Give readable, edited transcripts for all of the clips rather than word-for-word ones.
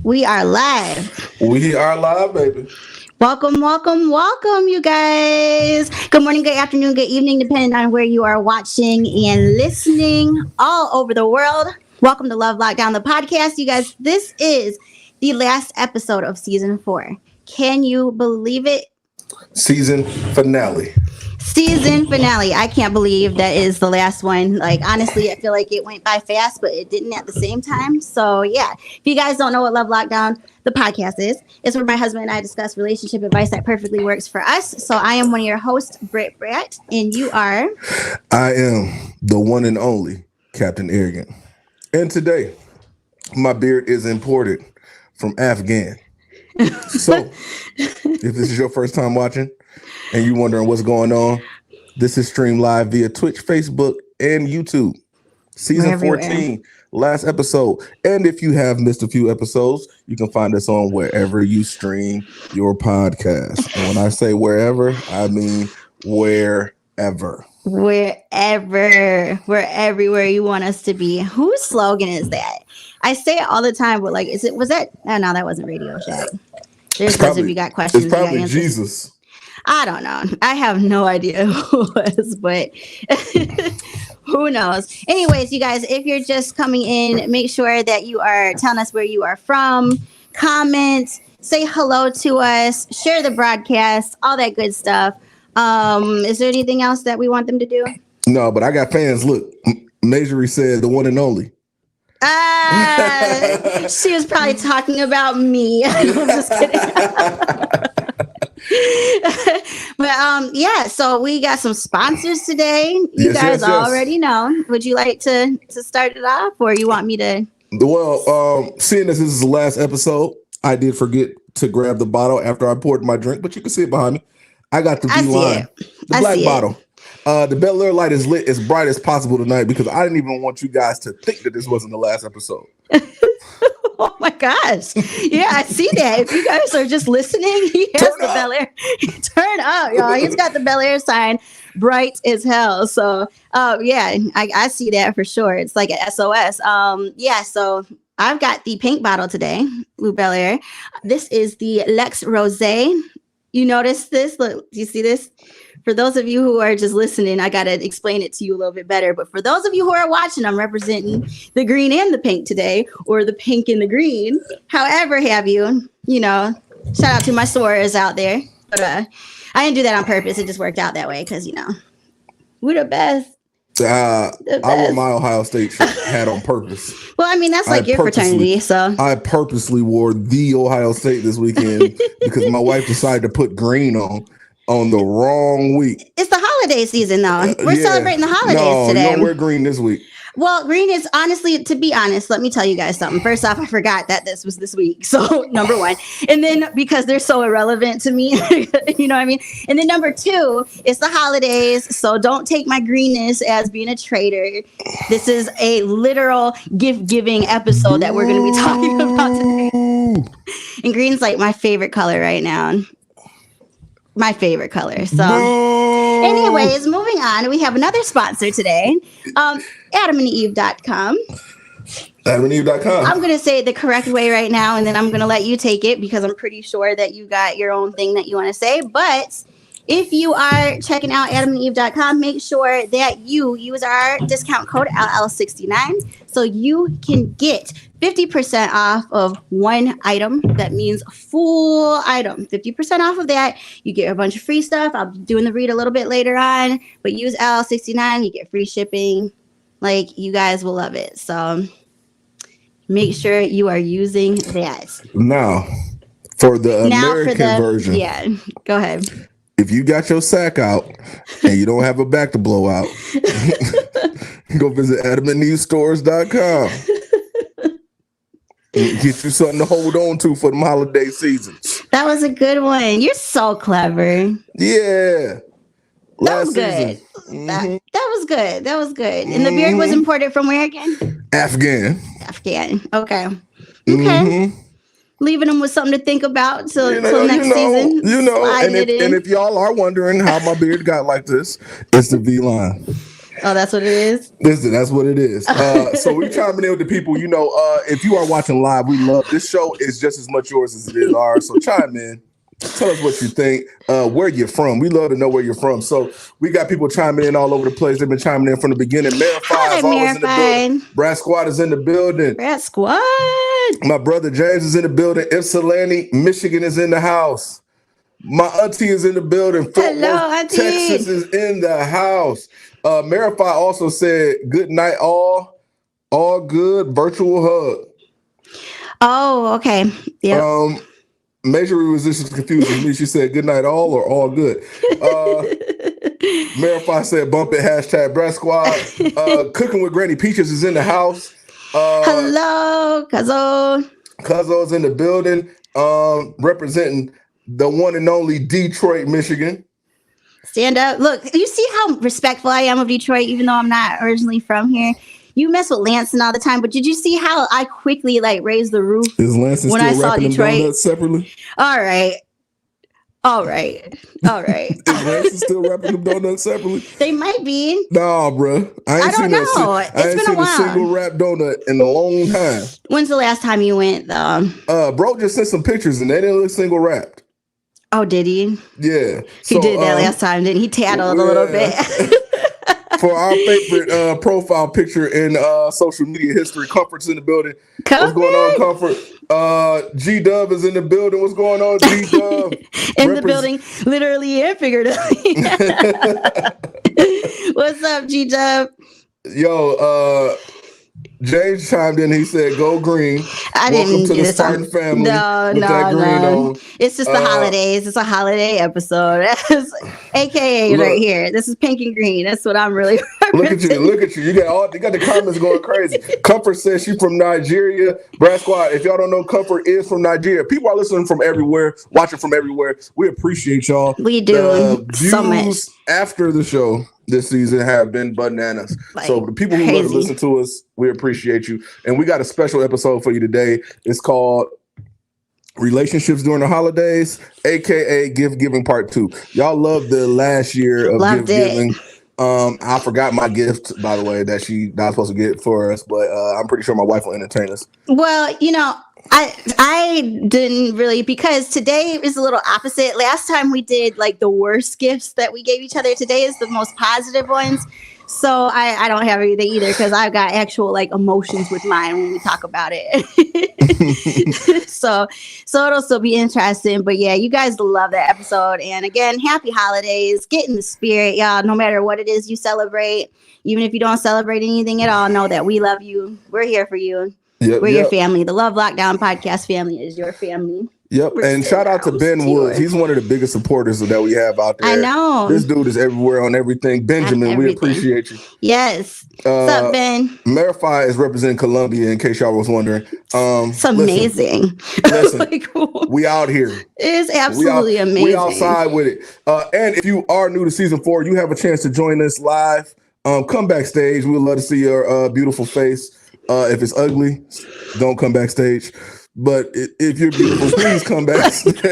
We are live. We are live, baby. Welcome, welcome, welcome, you guys. Good morning, good afternoon, good evening, depending on where you are watching and listening all over the world. Welcome to Love Lockdown, the podcast. You guys, this is the last episode of season 4. Can you believe it? Season finale. Season finale. I can't believe that is the last one. Like, honestly, I feel like it went by fast, but it didn't at the same time. So, yeah. If you guys don't know what Love Lockdown, the podcast is, it's where my husband and I discuss relationship advice that perfectly works for us. So, I am one of your hosts, Britt, and you are? I am the one and only Captain Arrogant. And today, my beard is imported from Afghan. So, if this is your first time watching, and you're wondering what's going on, this is streamed live via Twitch, Facebook, and YouTube. Season 14, last episode. And if you have missed a few episodes, you can find us on wherever you stream your podcast. And when I say wherever, I mean wherever. Wherever. We're everywhere you want us to be. Whose slogan is that? I say it all the time, but like, was that? Oh, no, that wasn't Radio Shack. There's those of you got questions. It's probably Jesus. I don't know. I have no idea who it was, but who knows? Anyways, you guys, if you're just coming in, make sure that you are telling us where you are from, comment, say hello to us, share the broadcast, all that good stuff. Is there anything else that we want them to do? No, but I got fans. Look, Majorie said the one and only. She was probably talking about me. I'm just kidding. But yeah, so we got some sponsors today. You guys already know. Would you like to start it off, or you want me to? Well, seeing as this is the last episode, I did forget to grab the bottle after I poured my drink, but you can see it behind me. I got the V-Line, the black bottle. The Bel Air light is lit as bright as possible tonight because I didn't even want you guys to think that this wasn't the last episode. Oh my gosh. Yeah, I see that. If you guys are just listening, he has the Bel Air. Turn up, y'all. He's got the Bel Air sign bright as hell. So, yeah, I see that for sure. It's like an SOS. Yeah, so I've got the pink bottle today, Blue Bel Air. This is the Lex Rosé. You notice this? Look, do you see this? For those of you who are just listening, I got to explain it to you a little bit better. But for those of you who are watching, I'm representing the green and the pink today, or the pink and the green. However have you, shout out to my sorors out there. But I didn't do that on purpose. It just worked out that way because, we're the best. I wore my Ohio State hat on purpose. Well, I mean, that's like your fraternity. So I purposely wore the Ohio State this weekend because my wife decided to put green on the wrong week. It's the holiday season, though. We're celebrating the holidays today. No, you don't wear green this week. Well, green is honestly, to be honest, let me tell you guys something. First off, I forgot that this was this week. So number one. And then because they're so irrelevant to me, you know what I mean? And then number two, it's the holidays. So don't take my greenness as being a traitor. This is a literal gift giving episode that we're going to be talking about today. And green's like my favorite color right now. My favorite color. So anyways, moving on. We have another sponsor today. AdamandEve.com. AdamandEve.com. I'm going to say it the correct way right now, and then I'm going to let you take it because I'm pretty sure that you got your own thing that you want to say. But if you are checking out AdamandEve.com, make sure that you use our discount code LL69 so you can get 50% off of one item. That means full item. 50% off of that. You get a bunch of free stuff. I'll be doing the read a little bit later on, but use LL69. You get free shipping. Like, you guys will love it. So make sure you are using that. Now, for the American version. Yeah, go ahead. If you got your sack out and you don't have a back to blow out, go visit AdamandEveStores.com. Get you something to hold on to for the holiday seasons. That was a good one. You're so clever. Yeah. That was good. Mm-hmm. That was good. That was good. And the beard was imported from where again? Afghan. Okay. Mm-hmm. Leaving them with something to think about till next season. And if y'all are wondering how my beard got like this, it's the V-Line. Oh, that's what it is? Listen, that's what it is. So we chiming in with the people. You know, if you are watching live, we love this show is just as much yours as it is ours. So chime in. Tell us what you think, where you're from. We love to know where you're from. So we got people chiming in all over the place. They've been chiming in from the beginning. Marify is always in the building. Brad Squad is in the building. Brad Squad. My brother James is in the building. Ypsilanti, Michigan is in the house. My auntie is in the building. Hello, auntie. Texas is in the house. Marify also said, good night, all good, virtual hug. Oh, okay. Yeah. Major resistance confuses me. She said, good night, all or all good. Marify said, bump it, hashtag Brad Squad. Cooking with Granny Peaches is in the house. Hello, Cuzzo. Cuzzo's in the building, representing the one and only Detroit, Michigan. Stand up. Look, you see how respectful I am of Detroit, even though I'm not originally from here. You mess with Lansing all the time, but did you see how I quickly raised the roof? Is Lansing when still wrapping them donuts separately? All right. Is Lansing still wrapping them donuts separately? They might be. Nah, bro. I don't know. I ain't seen a single wrapped donut in a long time. When's the last time you went, though? Bro just sent some pictures and they didn't look single wrapped. Oh, did he? Yeah. He did that last time, didn't he? Tattled a little bit. For our favorite profile picture in social media history, Comfort's in the building. What's going on, Comfort? G-Dub is in the building. What's going on, G-Dub? In the building, literally and figuratively. What's up, G-Dub? Yo, James chimed in. He said, "Go green." I didn't Welcome to the Spartan family. No. It's just the holidays. It's a holiday episode. AKA right here. This is pink and green. That's what I'm really. Look at you. You got the comments going crazy. Comfort says she's from Nigeria. Brad Squad, if y'all don't know, Comfort is from Nigeria. People are listening from everywhere, watching from everywhere. We appreciate y'all. We do so much. After the show this season have been bananas. So the people who love to listen to us, we appreciate you. And we got a special episode for you today. It's called Relationships During the Holidays, aka Gift Giving Part 2. Y'all loved the last year of gift giving. I forgot my gift, by the way, that I was supposed to get for us, but I'm pretty sure my wife will entertain us. Well, I didn't really, because today is a little opposite. Last time we did the worst gifts that we gave each other. Today is the most positive ones. So I don't have anything either because I've got actual emotions with mine when we talk about it. so it'll still be interesting. But yeah, you guys love that episode. And again, happy holidays. Get in the spirit, y'all. No matter what it is you celebrate, even if you don't celebrate anything at all, know that we love you. We're here for you. We're your family. The Love Lockdown podcast family is your family. Yep. And shout out to Ben Woods. He's one of the biggest supporters that we have out there. I know. This dude is everywhere on everything. Benjamin, we appreciate you. Yes. What's up, Ben? Marify is representing Columbia, in case y'all was wondering. It's amazing. Listen, we out here. It is absolutely amazing. We outside with it. And if you are new to season 4, you have a chance to join us live. Come backstage. We would love to see your beautiful face. If it's ugly, don't come backstage. But if you're beautiful, please come backstage.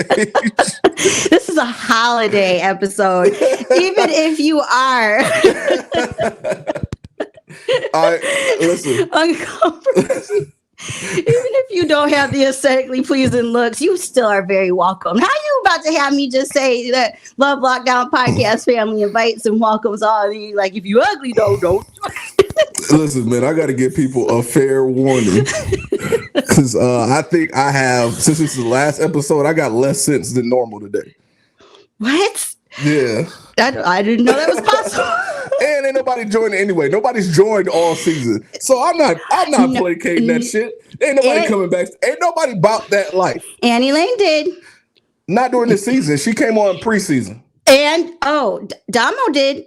This is a holiday episode. Even if you are listen. Uncomfortable. Even if you don't have the aesthetically pleasing looks, you still are very welcome. How are you about to have me just say that Love Lockdown podcast family invites and welcomes all of you? If you ugly, don't. Listen, man, I got to give people a fair warning because I think I have, since this is the last episode, I got less sense than normal today. What? Yeah. I didn't know that was possible. And ain't nobody joining anyway. Nobody's joined all season. So I'm not placating that shit. Ain't nobody coming back. Ain't nobody bought that life. Annie Lane did. Not during the season. She came on preseason. And, Damo did.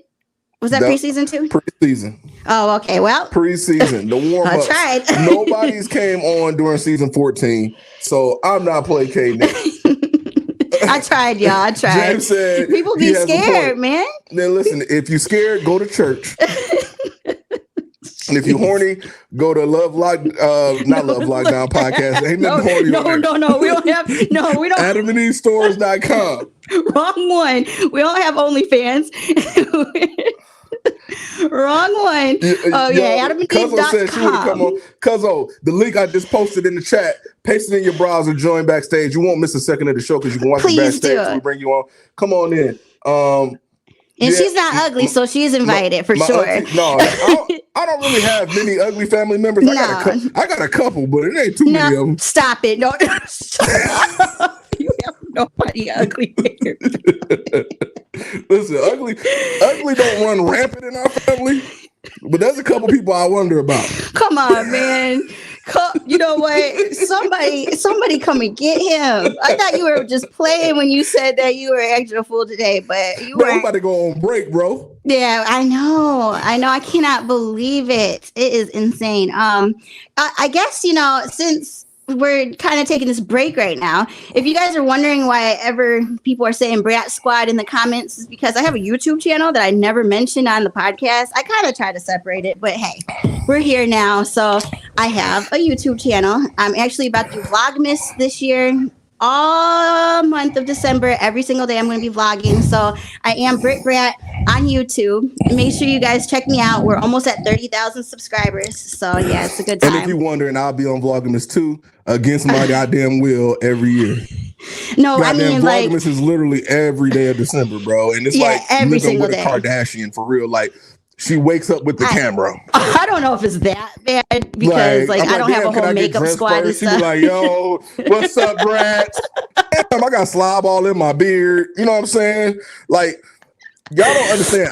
Was that preseason too? Preseason. Oh, okay. Well, preseason. The warm up. I tried. Nobody's came on during season 14. So I'm not placating it. I tried, y'all. I tried. James said people be scared, man. Then listen, if you scared, go to church. And if you horny, go to Love Lockdown podcast. Ain't nothing horny. No. We don't have. No, we don't. AdamandEveStores.com. Wrong one. We don't have OnlyFans. Wrong one. Oh yeah, Cuzzo said she would come on. Cuzzo, the link I just posted in the chat, paste it in your browser, join backstage. You won't miss a second of the show because you can watch it backstage till we bring you on. Come on in. And she's not ugly, so she's invited for sure. Auntie, no, I don't really have many ugly family members. I got a couple, but it ain't too many of them. Stop it. No, you have nobody ugly here. Listen, ugly don't run rampant in our family, but there's a couple people I wonder about. Come on, man. You know what? Somebody come and get him. I thought you were just playing when you said that you were extra full today, but you were. I'm about to go on break, bro. Yeah, I know. I cannot believe it. It is insane. I guess, since we're kind of taking this break right now, if you guys are wondering why ever people are saying Brat Squad in the comments, is because I have a YouTube channel that I never mentioned on the podcast. I kind of try to separate it, but hey, we're here now. So I have a YouTube channel. I'm actually about to do Vlogmas this year. All month of December, every single day I'm going to be vlogging. So I am Brit Brat on YouTube. Make sure you guys check me out. We're almost at 30,000 subscribers. So yeah, it's a good time. And if you're wondering, I'll be on Vlogmas too, against my goddamn will every year. No, goddamn, Vlogmas is literally every day of December, bro. And it's like every single day. A Kardashian for real. Like, she wakes up with the camera. I don't know if it's that bad because I don't have a whole makeup squad and stuff. She be like, yo, what's up, Brad? Damn, I got slob all in my beard. You know what I'm saying? Like, y'all don't understand.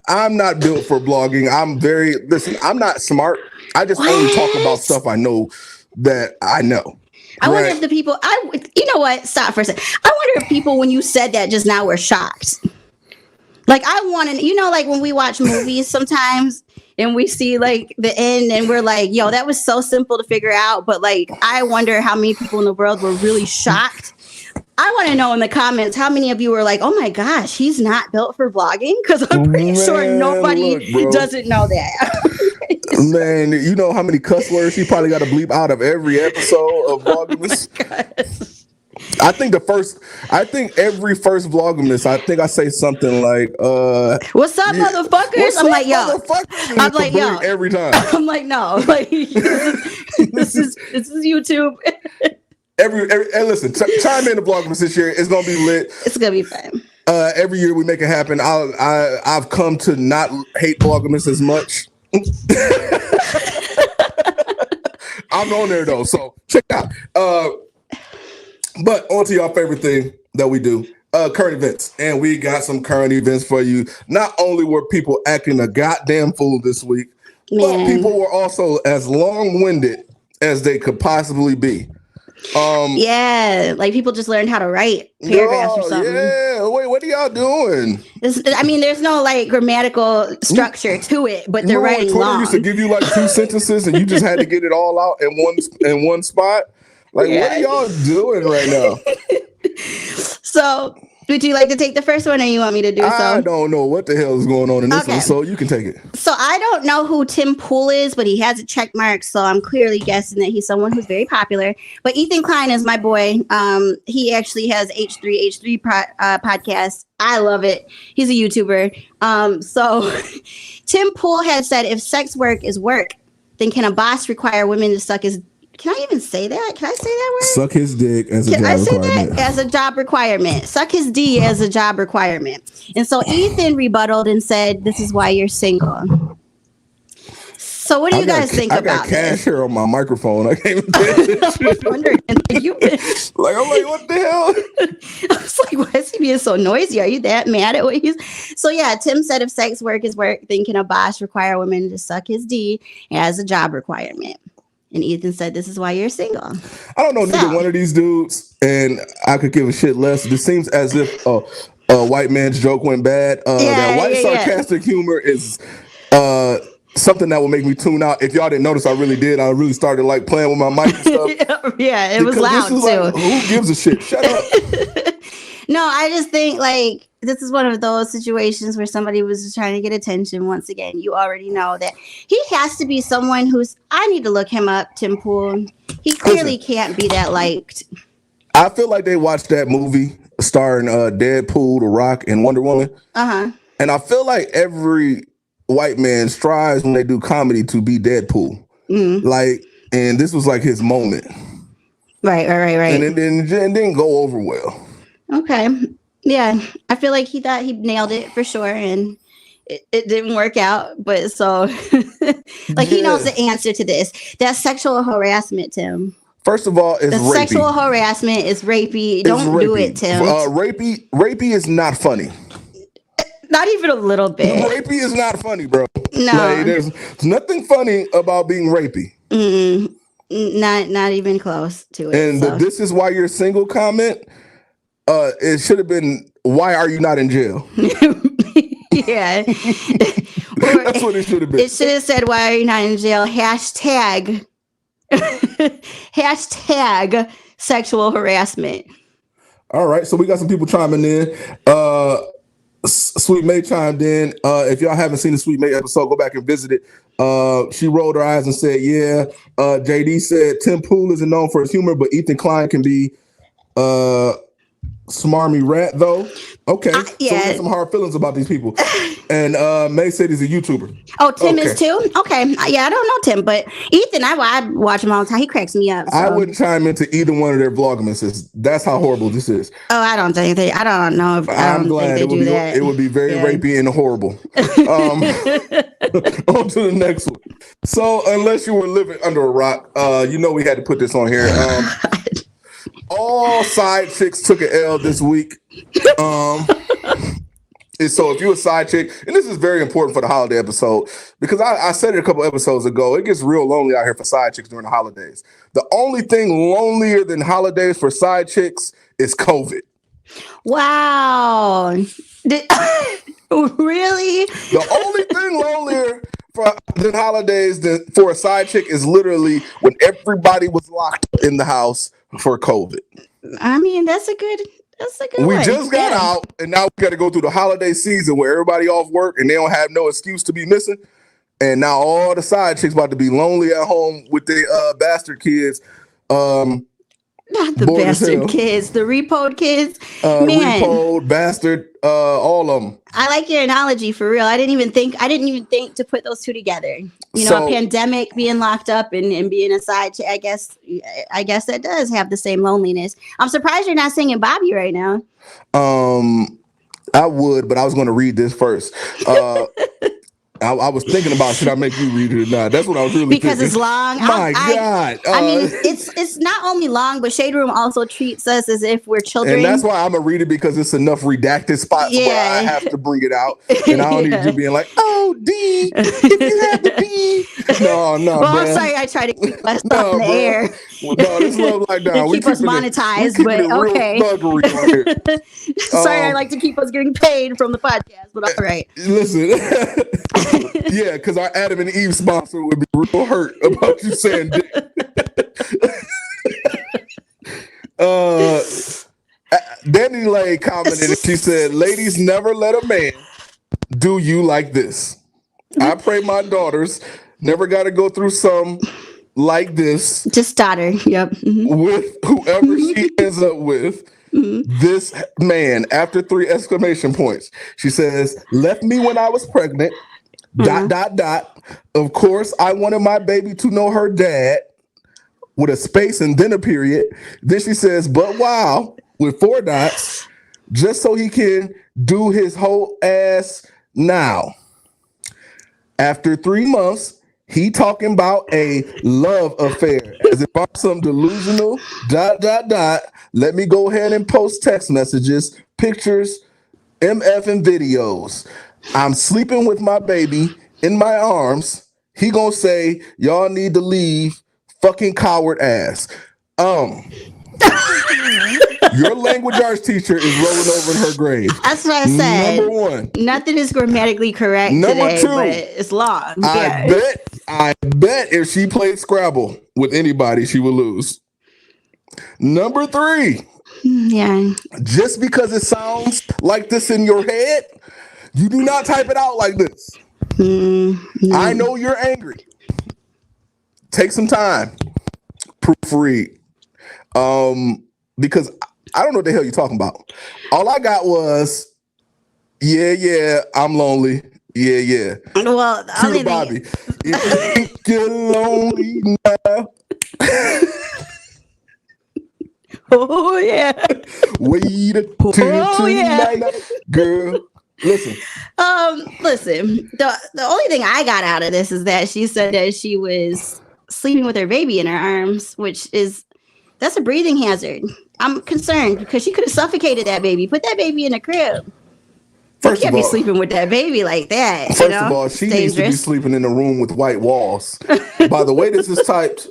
I'm not built for blogging. I'm not smart. I just only talk about stuff I know that I know. I wonder if the people, you know what? Stop for a second. I wonder if people, when you said that just now, were shocked. Like, I want to, like when we watch movies sometimes and we see like the end and we're like, yo, that was so simple to figure out. But like, I wonder how many people in the world were really shocked. I want to know in the comments how many of you were like, oh my gosh, he's not built for vlogging. Because I'm pretty sure nobody doesn't know that. Man, you know how many cuss words he probably got to bleep out of every episode of Vlogmas? I think every first Vlogmas, I think I say something like, what's up, motherfuckers? I'm like, yo. I'm like, yo. Every time. I'm like, no. Like, this is YouTube. Hey, listen, chime in the Vlogmas this year. It's gonna be lit. It's gonna be fun. Every year we make it happen. I've come to not hate Vlogmas as much. I'm on there though, so check it out. But on to your favorite thing that we do, current events. And we got some current events for you. Not only were people acting a goddamn fool this week, but people were also as long-winded as they could possibly be. Like people just learned how to write paragraphs or something. Yeah, wait, what are y'all doing? There's no like grammatical structure to it, but they're writing Twitter long. Used to give you like 2 sentences and you just had to get it all out in one spot. Like, what are y'all doing right now? So, would you like to take the first one or you want me to do so? I don't know what the hell is going on in this one, so you can take it. So, I don't know who Tim Pool is, but he has a check mark, so I'm clearly guessing that he's someone who's very popular. But Ethan Klein is my boy. He actually has H3 podcast. I love it. He's a YouTuber. So, Tim Pool has said, if sex work is work, then can a boss require women to suck his... Can I even say that? Can I say that word? Suck his dick as a job requirement. Can I say that as a job requirement? Suck his D as a job requirement. And so Ethan rebutted and said, this is why you're single. So what do you guys think about this? I got cash here on my microphone. I can't even pay attention. I was wondering. I'm like, what the hell? I was like, why is he being so noisy? Are you that mad at what he's... So yeah, Tim said if sex work is work, then can a boss require women to suck his D as a job requirement? And Ethan said, this is why you're single. I don't know neither one of these dudes, and I could give a shit less. This seems as if a white man's joke went bad. That white sarcastic humor is something that will make me tune out. If y'all didn't notice, I really did. I really started like playing with my mic and stuff. Yeah, it was loud too. Like, who gives a shit? Shut up. No, I just think like this is one of those situations where somebody was just trying to get attention. Once again, you already know that he has to be someone who's... I need to look him up, Tim Pool. He clearly can't be that liked. I feel like they watched that movie starring Deadpool, The Rock, and Wonder Woman. Uh-huh. And I feel like every white man strives when they do comedy to be Deadpool. Like, and this was like his moment. Right. And it didn't go over well. Okay. Yeah. I feel like he thought he nailed it for sure. And it didn't work out. But so, like, he knows the answer to this. That's sexual harassment, Tim. First of all, it's rapey. Sexual harassment is rapey. Don't do it, Tim. Rapey is not funny. Not even a little bit. Rapey is not funny, bro. No. Like, there's nothing funny about being rapey. Not even close to it. And the "this is why you're single" comment, it should have been, "Why are you not in jail?" Yeah. That's what it should have been. It should have said, "Why are you not in jail?" Hashtag sexual harassment. All right. So we got some people chiming in. Sweet May chimed in. If y'all haven't seen the Sweet May episode, go back and visit it. She rolled her eyes and said, yeah. JD said, Tim Pool isn't known for his humor, but Ethan Klein can be smarmy rat, though. Okay. So we got some hard feelings about these people. And May said he's a YouTuber. Oh, Tim is too? Okay. Yeah, I don't know Tim, but Ethan, I watch him all the time. He cracks me up. So. I wouldn't chime into either one of their vlogmases. That's how horrible this is. Oh, I don't know if I'm glad think they do that. It would be very rapey and horrible. On to the next one. So unless you were living under a rock, we had to put this on here. All side chicks took an L this week. And so if you're a side chick, and this is very important for the holiday episode, because I said it a couple episodes ago, it gets real lonely out here for side chicks during the holidays. The only thing lonelier than holidays for side chicks is COVID. Wow. Really? The only thing lonelier than holidays for a side chick is literally when everybody was locked in the house for COVID. I mean, that's a good we just got out, and now we got to go through the holiday season where everybody off work and they don't have no excuse to be missing. And now all the side chicks about to be lonely at home with their bastard kids. Not the bastard kids, the repoed kids. Man. Repoed, bastard, all of them. I like your analogy for real. I didn't even think to put those two together. A pandemic, being locked up and being a side chick. I guess that does have the same loneliness. I'm surprised you're not singing Bobby right now. I would, but I was going to read this first. I was thinking about, should I make you read it or not? That's what I was really because thinking. It's long. My God. I mean, it's not only long, but Shade Room also treats us as if we're children. And that's why I'm going to read it, because it's enough redacted spots where I have to bring it out. And I don't need you being like, oh, D, if you have the D. No, well, I'm sorry, I try to keep us on the air. Well, no, this love like down. Keep us monetized, but okay. Sorry, I like to keep us getting paid from the podcast, but all right. Listen, yeah, because our Adam and Eve sponsor would be real hurt about you saying dick. DANI LEIGH commented and she said, ladies, never let a man do you like this. I pray my daughters never got to go through some like this. Just daughter, yep. Mm-hmm. With whoever she ends up with. Mm-hmm. This man, after 3 exclamation points, she says, left me when I was pregnant. Mm-hmm. ... Of course, I wanted my baby to know her dad, with a space and then a period. Then she says, but wow, with 4 dots, just so he can do his whole ass now. After 3 months, he talking about a love affair as if I'm some delusional ... Let me go ahead and post text messages, pictures, MF and videos. I'm sleeping with my baby in my arms. He gonna say, y'all need to leave, fucking coward ass. Your language arts teacher is rolling over in her grave. That's what I said. Number 1. Nothing is grammatically correct today, but it's long. I bet if she played Scrabble with anybody, she would lose. Number 3. Yeah. Just because it sounds like this in your head, you do not type it out like this. Mm-hmm. I know you're angry. Take some time. Proofread. Because I don't know what the hell you're talking about. All I got was, yeah, I'm lonely. Yeah. Well, the To only the Bobby. thing. If you think you're lonely now, Oh yeah. wait until Oh yeah. tonight, girl. Listen. Listen. The only thing I got out of this is that she said that she was sleeping with her baby in her arms, that's a breathing hazard. I'm concerned because she could have suffocated that baby. Put that baby in a crib. You First can't of be all, sleeping with that baby like that. First of all, she needs to be sleeping in a room with white walls. By the way this is typed,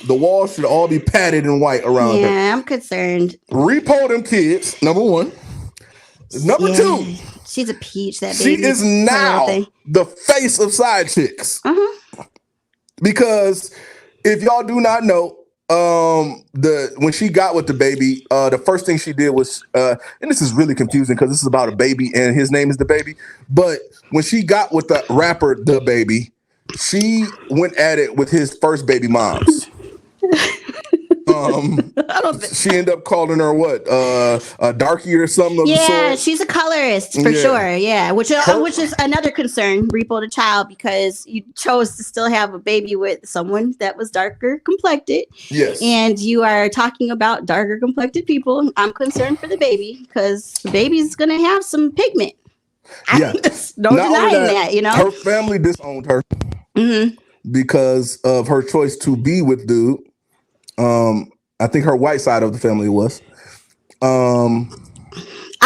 the walls should all be padded in white around her. Yeah, I'm concerned. Repo them kids, number one. Number two, she's a peach. That she baby is now the face of side chicks. Because if y'all do not know, when she got with the baby, the first thing she did was, and this is really confusing because this is about a baby and his name is the baby. But when she got with the rapper the baby, she went at it with his first baby moms. She ended up calling her what, a darky or something. Yeah, she's a colorist for sure. Yeah, which is another concern, Repo the child, because you chose to still have a baby with someone that was darker complected. Yes, and you are talking about darker complected people. I'm concerned for the baby because the baby's gonna have some pigment. Yeah, no denying that. You know, her family disowned her because of her choice to be with dude. I think her white side of the family was. I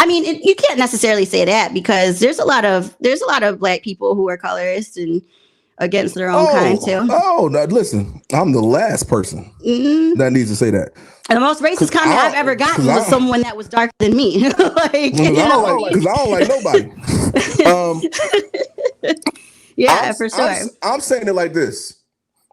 mean, you can't necessarily say that because there's a lot of black people who are colorists and against their own kind too. Oh, now listen, I'm the last person that needs to say that. And the most racist comment I've ever gotten was someone that was darker than me. Because I don't like nobody. For sure. I'm saying it like this.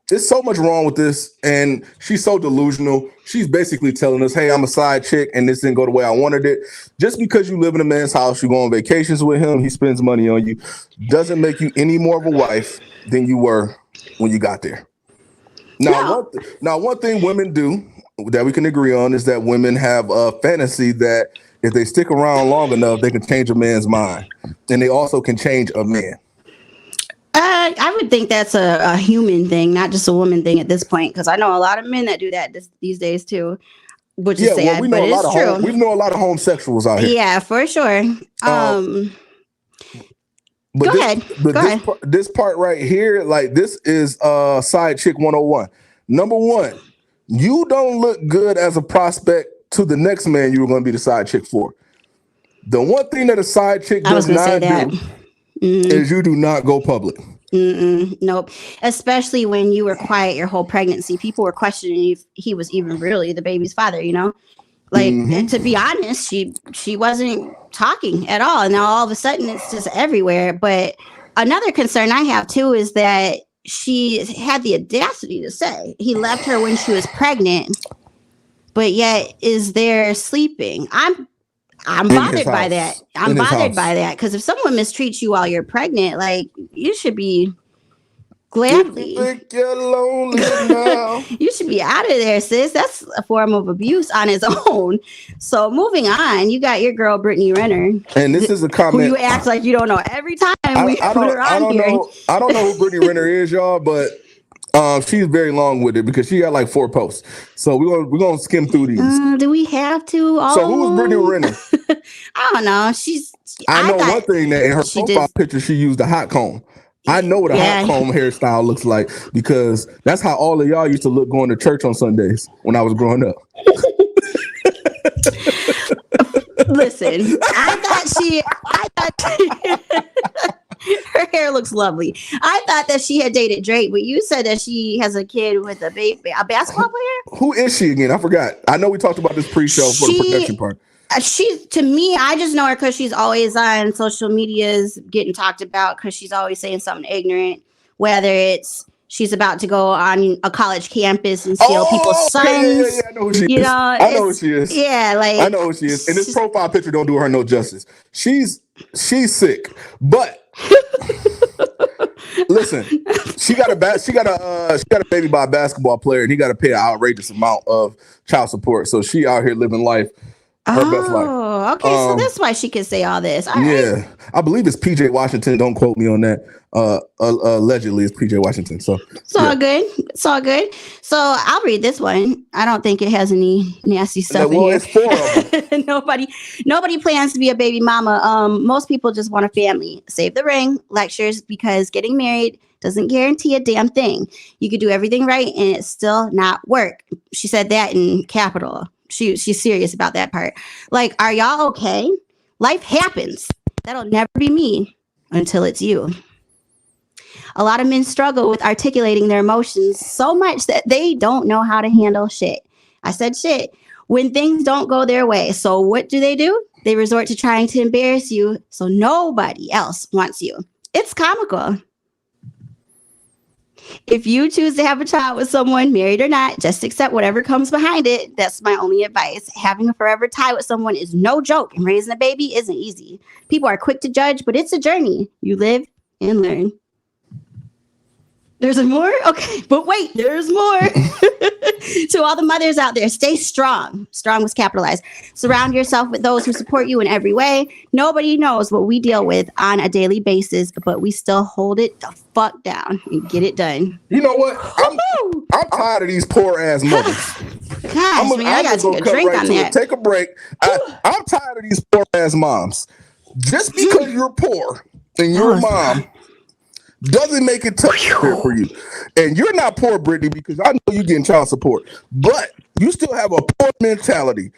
There's so much wrong with this, and she's so delusional. She's basically telling us, hey, I'm a side chick, and this didn't go the way I wanted it. Just because you live in a man's house, you go on vacations with him, he spends money on you, doesn't make you any more of a wife than you were when you got there. Now, one thing women do that we can agree on is that women have a fantasy that if they stick around long enough, they can change a man's mind, and they also can change a man. I would think that's a human thing, not just a woman thing at this point, because I know a lot of men that do that these days too, which is sad, but it's true. We know a lot of homosexuals out here. Yeah, for sure. Go ahead. This part right here, like this is side chick 101. Number one, you don't look good as a prospect to the next man you were going to be the side chick for. The one thing that a side chick does not do is you do not go public. Nope. Especially when you were quiet your whole pregnancy. People were questioning if he was even really the baby's father, you know? Like, to be honest, she wasn't talking at all. And now all of a sudden it's just everywhere. But another concern I have too is that she had the audacity to say he left her when she was pregnant, but yet is there sleeping. I'm bothered by that. I'm bothered by that because if someone mistreats you while you're pregnant, like you should be gladly. You think you're lonely now. You should be out of there, sis. That's a form of abuse on its own. So moving on, you got your girl Brittney Renner, and this is a comment. Who you act like you don't know every time we put her on here. I don't know who Brittney Renner is, y'all, but she's very long with it because she got like 4 posts. So we're gonna skim through these. Do we have to? So who is Brittney Renner? I don't know. I know one thing that in her profile picture she used a hot comb. I know what a hot comb hairstyle looks like because that's how all of y'all used to look going to church on Sundays when I was growing up. Listen, I thought her hair looks lovely. I thought that she had dated Drake, but you said that she has a kid with a basketball player. Who is she again? I forgot. I know we talked about this pre-show for the production part. To me, I just know her because she's always on social medias getting talked about because she's always saying something ignorant, whether it's she's about to go on a college campus and steal people's sons. Yeah, I know who she is. I know who she is. Yeah, like I know who she is. And this profile picture don't do her no justice. She's sick, but listen, she got a baby by a basketball player, and he got to pay an outrageous amount of child support. So she out here living life Her best life. Oh, okay. So that's why she could say all this. All Yeah, right. I believe it's PJ Washington. Don't quote me on that. Allegedly, it's PJ Washington. So It's all good. It's all good. So I'll read this one. I don't think it has any nasty stuff in here. It's 4 of them. nobody plans to be a baby mama. Most people just want a family. Save the ring lectures because getting married doesn't guarantee a damn thing. You could do everything right and it still not work. She said that in capital. She's serious about that part. Like, are y'all okay? Life happens. That'll never be me until it's you. A lot of men struggle with articulating their emotions so much that they don't know how to handle shit. I said shit. When things don't go their way. So what do? They resort to trying to embarrass you so nobody else wants you. It's comical. If you choose to have a child with someone, married or not, just accept whatever comes behind it. That's my only advice. Having a forever tie with someone is no joke, and raising a baby isn't easy. People are quick to judge, but it's a journey. You live and learn. There's more? Okay, but wait, there's more. To all the mothers out there, stay strong. Strong was capitalized. Surround yourself with those who support you in every way. Nobody knows what we deal with on a daily basis, but we still hold it the fuck down and get it done. You know what? I'm tired of these poor ass mothers. Gosh, I gotta take a drink on that. Take a break. I'm tired of these poor ass moms. Just because you're poor and you're a mom doesn't make it tough for you. And you're not poor, Brittney, because I know you're getting child support, but you still have a poor mentality.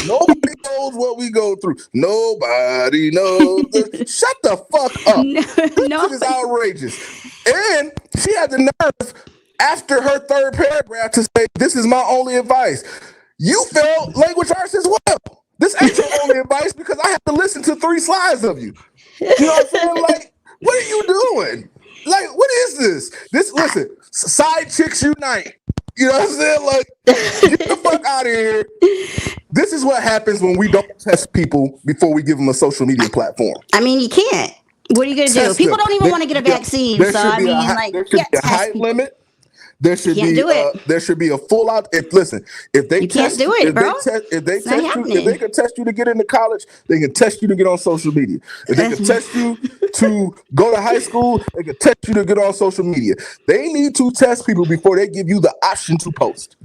Nobody knows what we go through. Nobody knows. Shut the fuck up. This is outrageous. And she had the nerve after her third paragraph to say, this is my only advice. You felt language arts as well. This ain't your only advice because I have to listen to 3 slides of you. You know what I'm saying? Like, what are you doing? Like, what is this? Listen, side chicks unite. You know what I'm saying? Like, get the fuck out of here. This is what happens when we don't test people before we give them a social media platform. I mean, you can't. What are you going to do? People don't even want to get a vaccine. So, I mean, there should be a height limit. There should be a full out. If they you can't do it, bro. If they can test you to get into college, they can test you to get on social media. If they can test you to go to high school, they can test you to get on social media. They need to test people before they give you the option to post,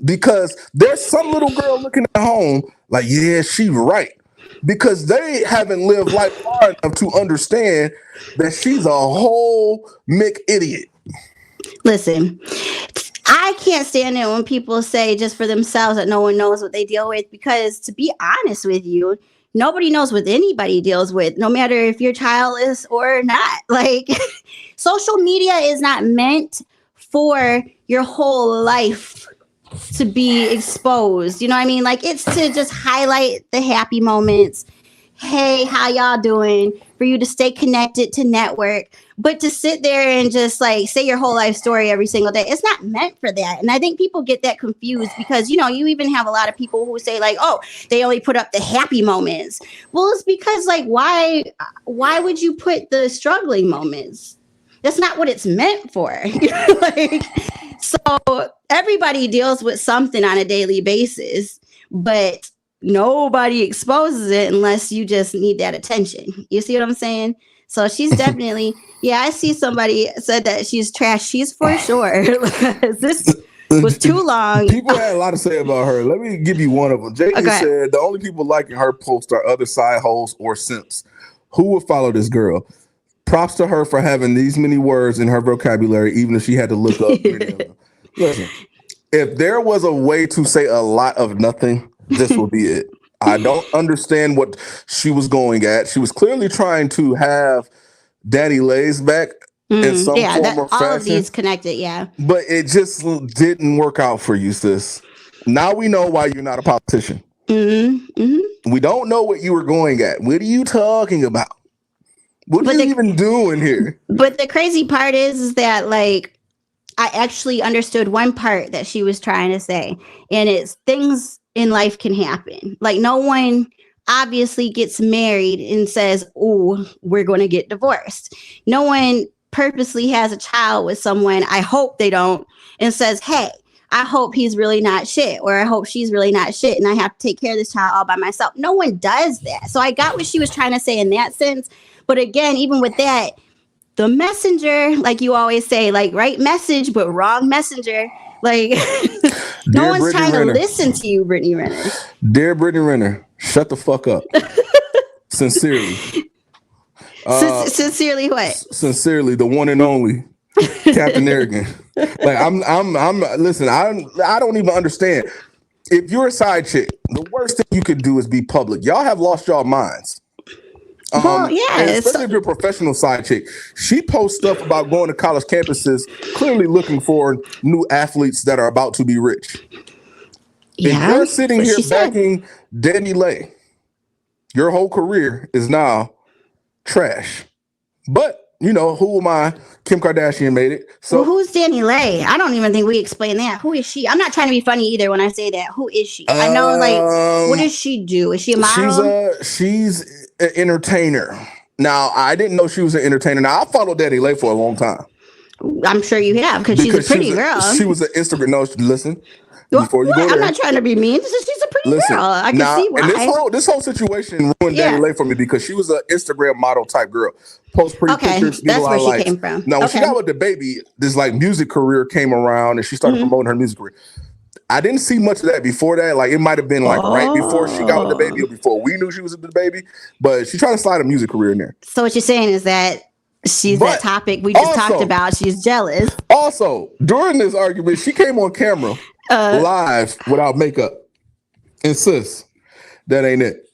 because there's some little girl looking at home like, yeah, she right, because they haven't lived life far enough to understand that she's a whole Mick idiot. Listen, I can't stand it when people say just for themselves that no one knows what they deal with, because to be honest with you, nobody knows what anybody deals with, no matter if you're childless or not. Like, social media is not meant for your whole life to be exposed. You know what I mean? Like, it's to just highlight the happy moments. Hey, how y'all doing? For you to stay connected, to network. But to sit there and just like say your whole life story every single day, it's not meant for that. And I think people get that confused because, you know, you even have a lot of people who say like, oh, they only put up the happy moments. Well, it's because like, why would you put the struggling moments? That's not what it's meant for. Like, so everybody deals with something on a daily basis, but nobody exposes it unless you just need that attention. You see what I'm saying? So she's definitely, yeah, I see somebody said that she's trash. She's for sure. This was too long. People had a lot to say about her. Let me give you one of them. JD said the only people liking her post are other side hoes or simps. Who would follow this girl? Props to her for having these many words in her vocabulary, even if she had to look up many of them. Listen, if there was a way to say a lot of nothing, this will be it. I don't understand what she was going at. She was clearly trying to have Daddy Lay's back in some form or fashion. All of these connected, yeah. But it just didn't work out for you, sis. Now we know why you're not a politician. Mm-hmm. Mm-hmm. We don't know what you were going at. What are you talking about? What are you even doing here? But the crazy part is that, like, I actually understood one part that she was trying to say, and it's things in life can happen. Like, no one obviously gets married and says, oh, we're going to get divorced. No one purposely has a child with someone, I hope they don't, and says, hey, I hope he's really not shit, or I hope she's really not shit, and I have to take care of this child all by myself. No one does that. So I got what she was trying to say in that sense. But again, even with that, the messenger, like you always say, like right message, but wrong messenger. Like no one's trying to listen to you, Brittney Renner. Dear Brittney Renner, shut the fuck up. Sincerely. Sincerely what? Sincerely, the one and only Captain Arrogant. Like I'm listen, I don't even understand. If you're a side chick, the worst thing you could do is be public. Y'all have lost y'all minds. Well, yeah, especially if you're a professional side chick. She posts stuff about going to college campuses, clearly looking for new athletes that are about to be rich. Yeah, and you're sitting here backing DANI LEIGH. Your whole career is now trash. But you know, who am I? Kim Kardashian made it. So well, who's DANI LEIGh? I don't even think we explained that. Who is she? I'm not trying to be funny either when I say that. Who is she? I know, like, what does she do? Is she a model? She's an entertainer. Now, I didn't know she was an entertainer. Now, I followed DANI LEIGh for a long time. I'm sure you have, because she's a pretty girl. She was an Instagram. No, listen. Before you go there, I'm not trying to be mean. She's a pretty girl. I can see why. And this whole situation ruined DANI LEIGh for me, because she was an Instagram model type girl. Post pretty pictures. That's where she came from. Now, when she got with the baby, this like music career came around, and she started promoting her music career. I didn't see much of that before that. Like, it might have been like right before she got with the baby, or before we knew she was with the baby. But she tried to slide a music career in there. So what you're saying is that she's that topic we just talked about. She's jealous. Also, during this argument, she came on camera live without makeup. And sis, that ain't it.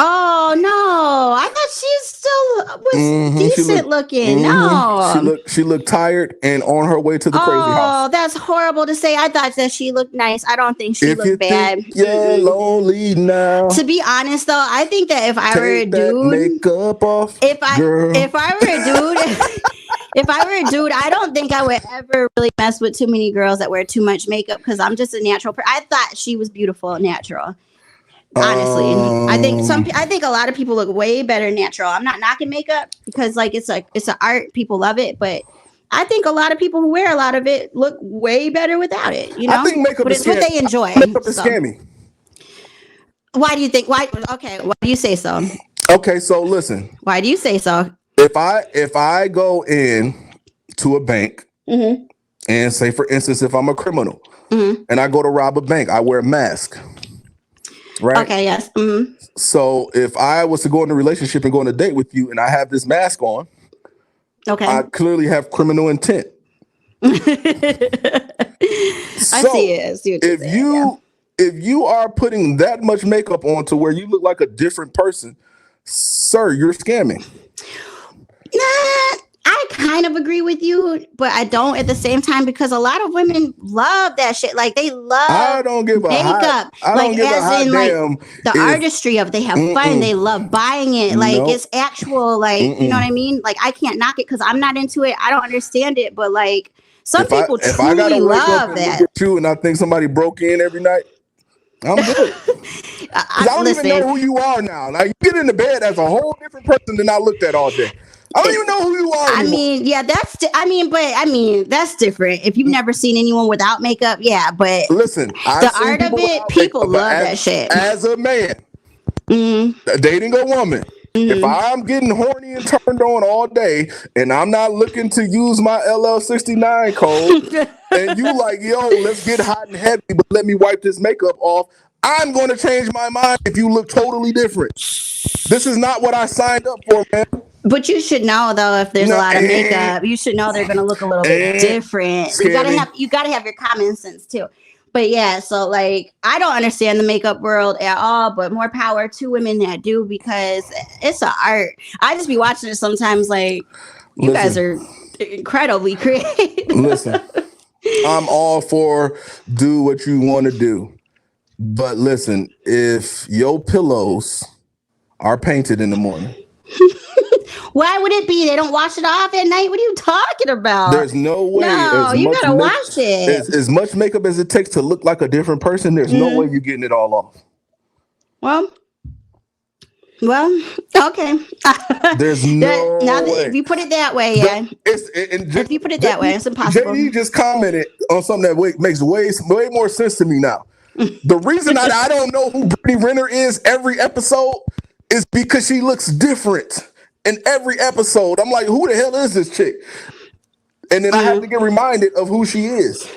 Oh no! I thought she still was decent looking. No, she looked tired and on her way to the crazy house. Oh, that's horrible to say. I thought that she looked nice. I don't think she looked bad. You're lonely now. To be honest, though, I think that if I were a dude, makeup off. If I were a dude. If I were a dude, I don't think I would ever really mess with too many girls that wear too much makeup, because I'm just a natural person. I thought she was beautiful and natural. Honestly, I think a lot of people look way better natural. I'm not knocking makeup, because like it's an art. People love it, but I think a lot of people who wear a lot of it look way better without it. You know, I think makeup is what they enjoy. Makeup is scammy. Why do you think? Why? Okay, why do you say so? Okay, so listen. Why do you say so? If I go in to a bank and say, for instance, if I'm a criminal and I go to rob a bank, I wear a mask. Right. Okay. Yes. So if I was to go in a relationship and go on a date with you, and I have this mask on, I clearly have criminal intent. I see it. If you are putting that much makeup on to where you look like a different person, sir, you're scamming. Nah, I kind of agree with you, but I don't at the same time, because a lot of women love that shit. Like, they love I don't give a makeup. The artistry of it. They have fun. They love buying it. Like, it's actual, like, you know what I mean? Like, I can't knock it because I'm not into it. I don't understand it, but like, some people truly love that. Look at you and I think somebody broke in every night, I'm good. I don't even know who you are now. Like, you get into bed as a whole different person than I looked at all day. I don't even know who you are anymore. I mean, yeah, that's different. If you've never seen anyone without makeup, yeah, but listen, the art of it, people love that shit. As a man, dating a woman, if I'm getting horny and turned on all day and I'm not looking to use my LL69 code, and you like, yo, let's get hot and heavy, but let me wipe this makeup off, I'm going to change my mind if you look totally different. This is not what I signed up for, man. But you should know, though, if there's a lot of makeup, you should know they're going to look a little bit different. You gotta have your common sense too. But yeah, so like, I don't understand the makeup world at all, but more power to women that do, because it's an art. I just be watching it sometimes, like, you guys are incredibly creative. Listen, I'm all for do what you want to do. But listen, if your pillows are painted in the morning, why would it be? They don't wash it off at night? What are you talking about? There's no way. No, you gotta wash it. As much makeup as it takes to look like a different person, there's no way you're getting it all off. Well, Well, okay. There's no Now, way. if you put it that way, yeah. If you put it that way, it's impossible. JD just commented on something that makes way more sense to me now. The reason I don't know who Brittney Renner is every episode is because she looks different in every episode. I'm like, who the hell is this chick? And then I have to get reminded of who she is.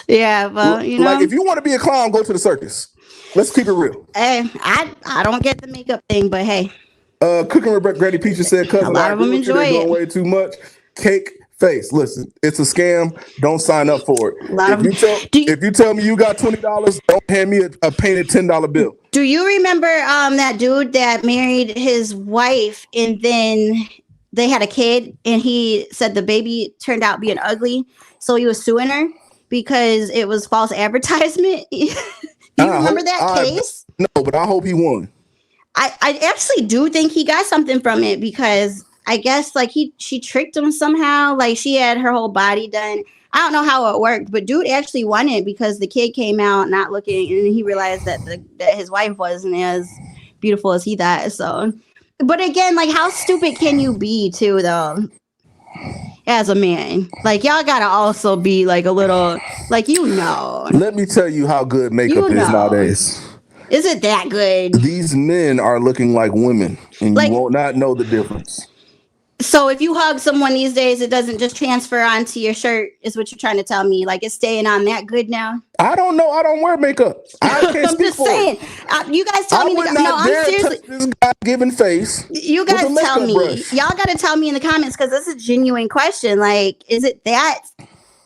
Yeah, well, you know, like if you want to be a clown, go to the circus. Let's keep it real. Hey, I don't get the makeup thing, but hey. Cooking with Granny Peaches said, cousin, a lot of them enjoy it. Doing way too much. Cake face. Listen, it's a scam. Don't sign up for it. If you tell me you got $20, don't hand me a painted $10 bill. Do you remember that dude that married his wife and then they had a kid and he said the baby turned out being ugly, so he was suing her because it was false advertisement? Do you remember that case? No, but I hope he won. I actually do think he got something from it because I guess like she tricked him somehow. Like she had her whole body done. I don't know how it worked, but dude actually won it because the kid came out not looking, and he realized that that his wife wasn't as beautiful as he thought. So, but again, like how stupid can you be too, though? As a man, like y'all gotta also be like a little, like Let me tell you how good makeup is nowadays. Is it that good? These men are looking like women, and you won't not know the difference. So if you hug someone these days, it doesn't just transfer onto your shirt, is what you're trying to tell me? Like it's staying on that good now? I don't know. I don't wear makeup. I can't I'm just saying. You guys tell me. No, I'm seriously. This God-given face. You guys tell me. Brush. Y'all got to tell me in the comments because this is a genuine question. Like, is it that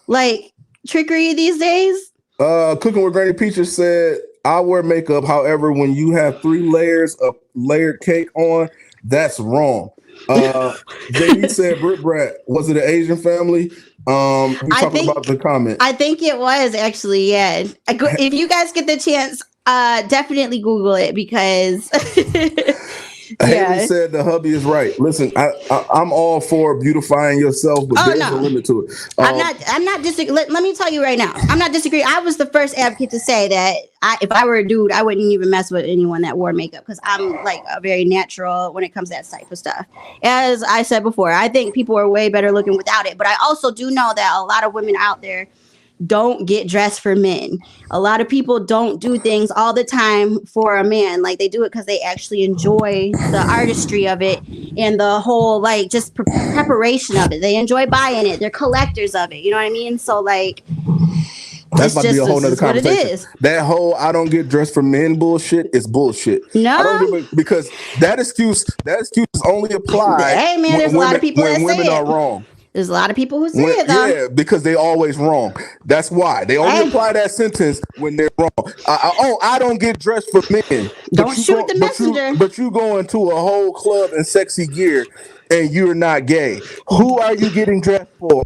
like trickery these days? Cooking with Granny Peaches said, I wear makeup. However, when you have 3 layers of layered cake on, that's wrong. JD said, Brat, was it an Asian family? Talking about the comment. I think it was actually, yeah. If you guys get the chance, definitely Google it because Haley said the hubby is right. Listen, I'm all for beautifying yourself, but there's a limit to it. I'm not disagreeing. Let me tell you right now, I'm not disagreeing. I was the first advocate to say that if I were a dude, I wouldn't even mess with anyone that wore makeup because I'm like a very natural when it comes to that type of stuff. As I said before, I think people are way better looking without it, but I also do know that a lot of women out there don't get dressed for men. A lot of people don't do things all the time for a man. Like they do it because they actually enjoy the artistry of it and the whole like just preparation of it. They enjoy buying it. They're collectors of it. You know what I mean? So like that might be a whole nother conversation. That whole I don't get dressed for men bullshit is bullshit. No, because that excuse only applies hey man, there's a lot of people that say women are wrong. There's a lot of people who say it though. Yeah, because they always wrong. That's why they only apply that sentence when they're wrong. I don't get dressed for men. Don't shoot the messenger. But you go into a whole club in sexy gear and you're not gay. Who are you getting dressed for?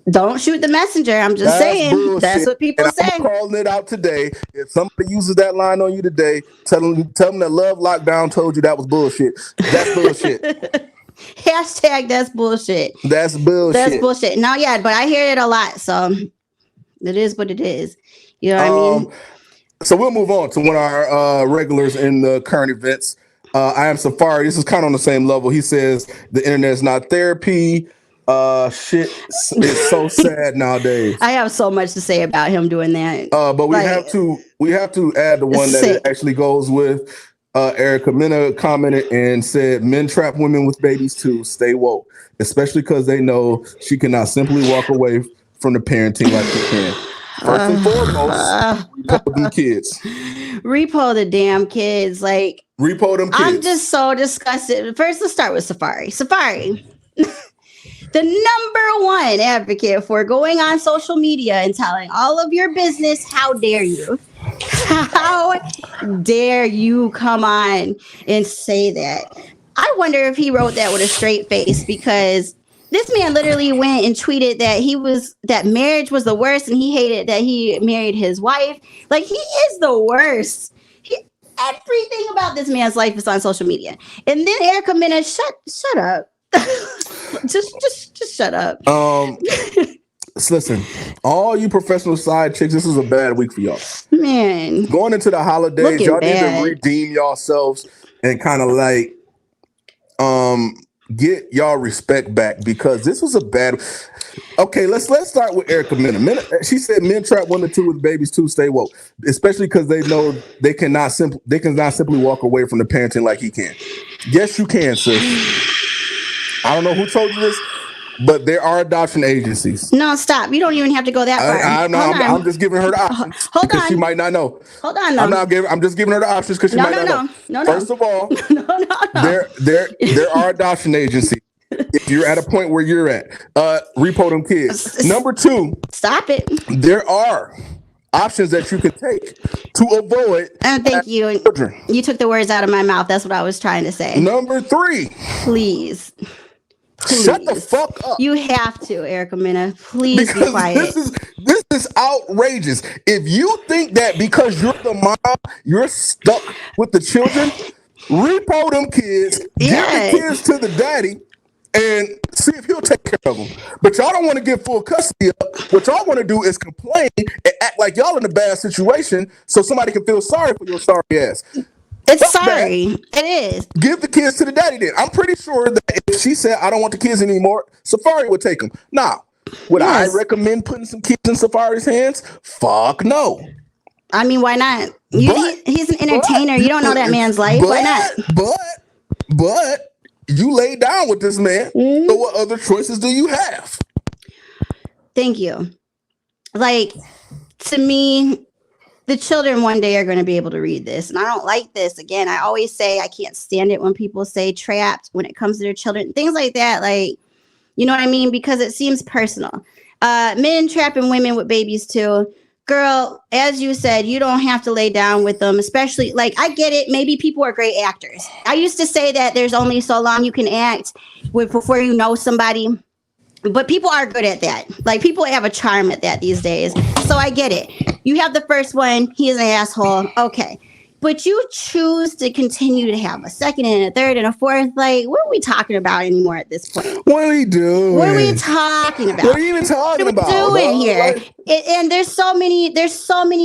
Don't shoot the messenger. I'm just saying. Bullshit. That's what people say. I'm calling it out today. If somebody uses that line on you today, tell them that Love Lockdown told you that was bullshit. That's bullshit. Hashtag that's bullshit. That's bullshit. That's bullshit. No, yeah, but I hear it a lot, so it is what it is. You know what I mean? So we'll move on to one of our regulars in the current events. I am Safari. This is kind of on the same level. He says the internet is not therapy. Shit is so sad nowadays. I have so much to say about him doing that. But we have to add the one that it actually goes with. Erica Mena commented and said, men trap women with babies too. Stay woke, especially because they know she cannot simply walk away from the parenting like she can. First and foremost, repo them kids. Repo the damn kids. Like, repo them kids. I'm just so disgusted. First, let's start with Safari. Safari, the number one advocate for going on social media and telling all of your business. How dare you? How dare you come on and say that? I wonder if he wrote that with a straight face, because this man literally went and tweeted that marriage was the worst and he hated that he married his wife. Like, he is the worst. Everything about this man's life is on social media. And then Erica Mena, shut up. just shut up. Listen, all you professional side chicks, this is a bad week for y'all. Man, going into the holidays, looking y'all need to bad. redeem yourselves and kind of like get y'all respect back, because this was a bad. Okay, let's start with Erica Mena. She said men trap 1 to 2 with babies too. Stay woke, especially because they know they cannot simply walk away from the parenting like he can. Yes, you can, sis. I don't know who told you this, but there are adoption agencies. No, stop. You don't even have to go that far. I'm just giving her the options because she might not know. Hold on. I'm just giving her the options because she might not know. No. First of all, there are adoption agencies. If you're at a point where you're at, repo them kids. Number 2, stop it. There are options that you can take to avoid. Thank you. Children. You took the words out of my mouth. That's what I was trying to say. Number 3, please. Shut the fuck up. You have to, Erica Mena. Please be quiet. This is outrageous. If you think that because you're the mom, you're stuck with the children, repo them kids, give the kids to the daddy, and see if he'll take care of them. But y'all don't want to give full custody up. What y'all want to do is complain and act like y'all in a bad situation so somebody can feel sorry for your sorry ass. It's sorry. It is. Give the kids to the daddy then. I'm pretty sure that if she said, I don't want the kids anymore, Safari would take them. Now, would I recommend putting some kids in Safari's hands? Fuck no. I mean, why not? He's an entertainer. You don't know that man's life. Why not? But you laid down with this man. Mm-hmm. So what other choices do you have? Thank you. Like, to me, the children one day are going to be able to read this. And I don't like this. Again, I always say I can't stand it when people say trapped when it comes to their children. Things like that. Like, you know what I mean? Because it seems personal. Men trapping women with babies too. Girl, as you said, you don't have to lay down with them, especially, like, I get it. Maybe people are great actors. I used to say that there's only so long you can act before you know somebody. But people are good at that. Like, people have a charm at that these days. So I get it. You have the first one. He is an asshole. Okay. But you choose to continue to have a second and a third and a fourth. Like, what are we talking about anymore at this point? What are we doing? What are we talking about? What are you even talking about? What are we doing here? And there's so many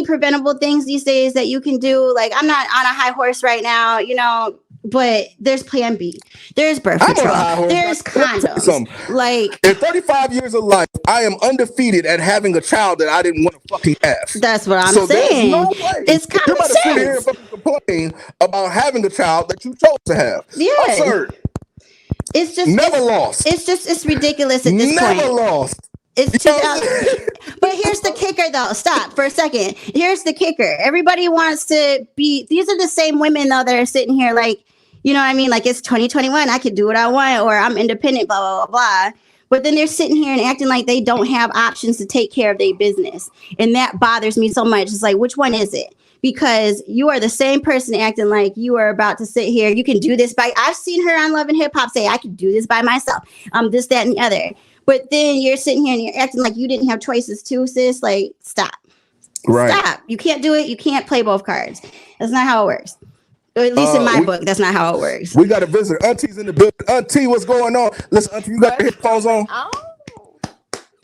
preventable things these days that you can do. Like, I'm not on a high horse right now, you know, but there's Plan B. There's birth control. There's condoms. Like, in 35 years of life, I am undefeated at having a child that I didn't want to fucking have. That's what I'm saying. No way. It's common sense. Sit here and fucking complain about having a child that you chose to have. Yeah. Absurd. It's just lost. It's ridiculous at this point. Never lost. It's 2000. But here's the kicker, though. Stop for a second. Here's the kicker. Everybody wants to be. These are the same women, though, that are sitting here like, you know what I mean? Like, it's 2021. I can do what I want, or I'm independent, blah, blah, blah, blah. But then they're sitting here and acting like they don't have options to take care of their business. And that bothers me so much. It's like, which one is it? Because you are the same person acting like you are about to sit here. You can do this by. I've seen her on Love and Hip Hop say, I can do this by myself. This, that, and the other. But then you're sitting here and you're acting like you didn't have choices too, sis. Like, stop. Right. Stop. You can't do it. You can't play both cards. That's not how it works. Or at least in my book, that's not how it works. We got a visitor. Auntie's in the building. Auntie, what's going on? Listen, Auntie, you got your headphones on?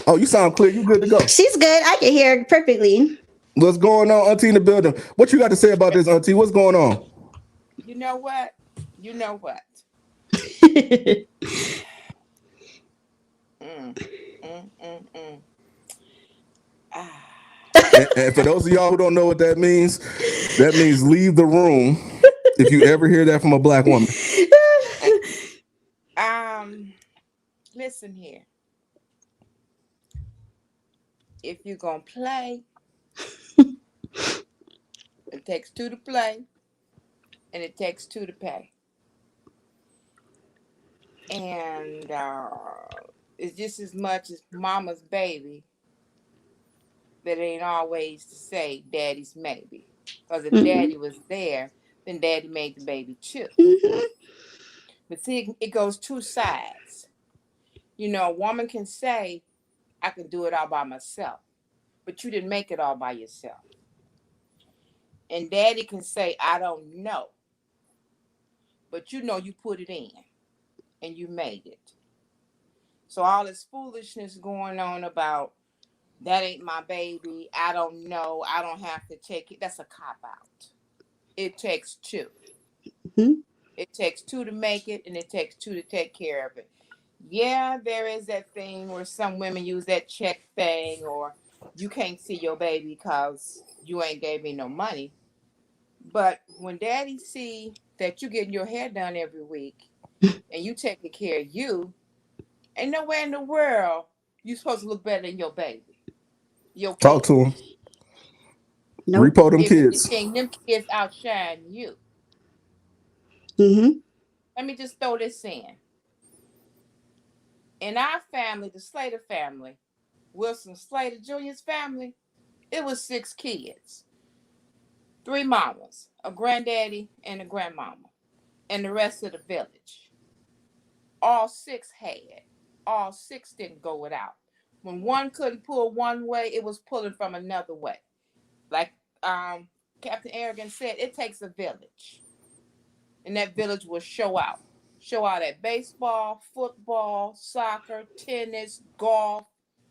Oh, you sound clear. You good to go. She's good. I can hear her perfectly. What's going on, Auntie, in the building? What you got to say about this, Auntie? What's going on? You know what? And for those of y'all who don't know what that means leave the room if you ever hear that from a black woman. Listen here. If you're gonna play, it takes two to play, and it takes two to pay. And it's just as much as mama's baby. That ain't always to say daddy's maybe. Because if daddy was there, then daddy made the baby too. But see, it goes two sides. You know, a woman can say, I can do it all by myself. But you didn't make it all by yourself. And daddy can say, I don't know. But you know you put it in. And you made it. So all this foolishness going on about That ain't my baby. I don't know. I don't have to take it. That's a cop out. It takes two. Mhm. It takes two to make it, and it takes two to take care of it. Yeah, there is that thing where some women use that check thing, or you can't see your baby because you ain't gave me no money. But when daddy see that you getting your hair done every week and you taking care of you, ain't nowhere in the world you supposed to look better than your baby, your Talk to him. kids. Nope. Repo them If kids. anything, them kids outshine you. Mm-hmm. Let me just throw this in. In our family, the Slater family, Wilson Slater Jr.'s family, it was 6 kids. 3 mamas, a granddaddy, and a grandmama, and the rest of the village. All six had. All six didn't go without. When one couldn't pull one way, it was pulling from another way. Like Captain Arrogant said, it takes a village. And that village will show out. Show out at baseball, football, soccer, tennis, golf,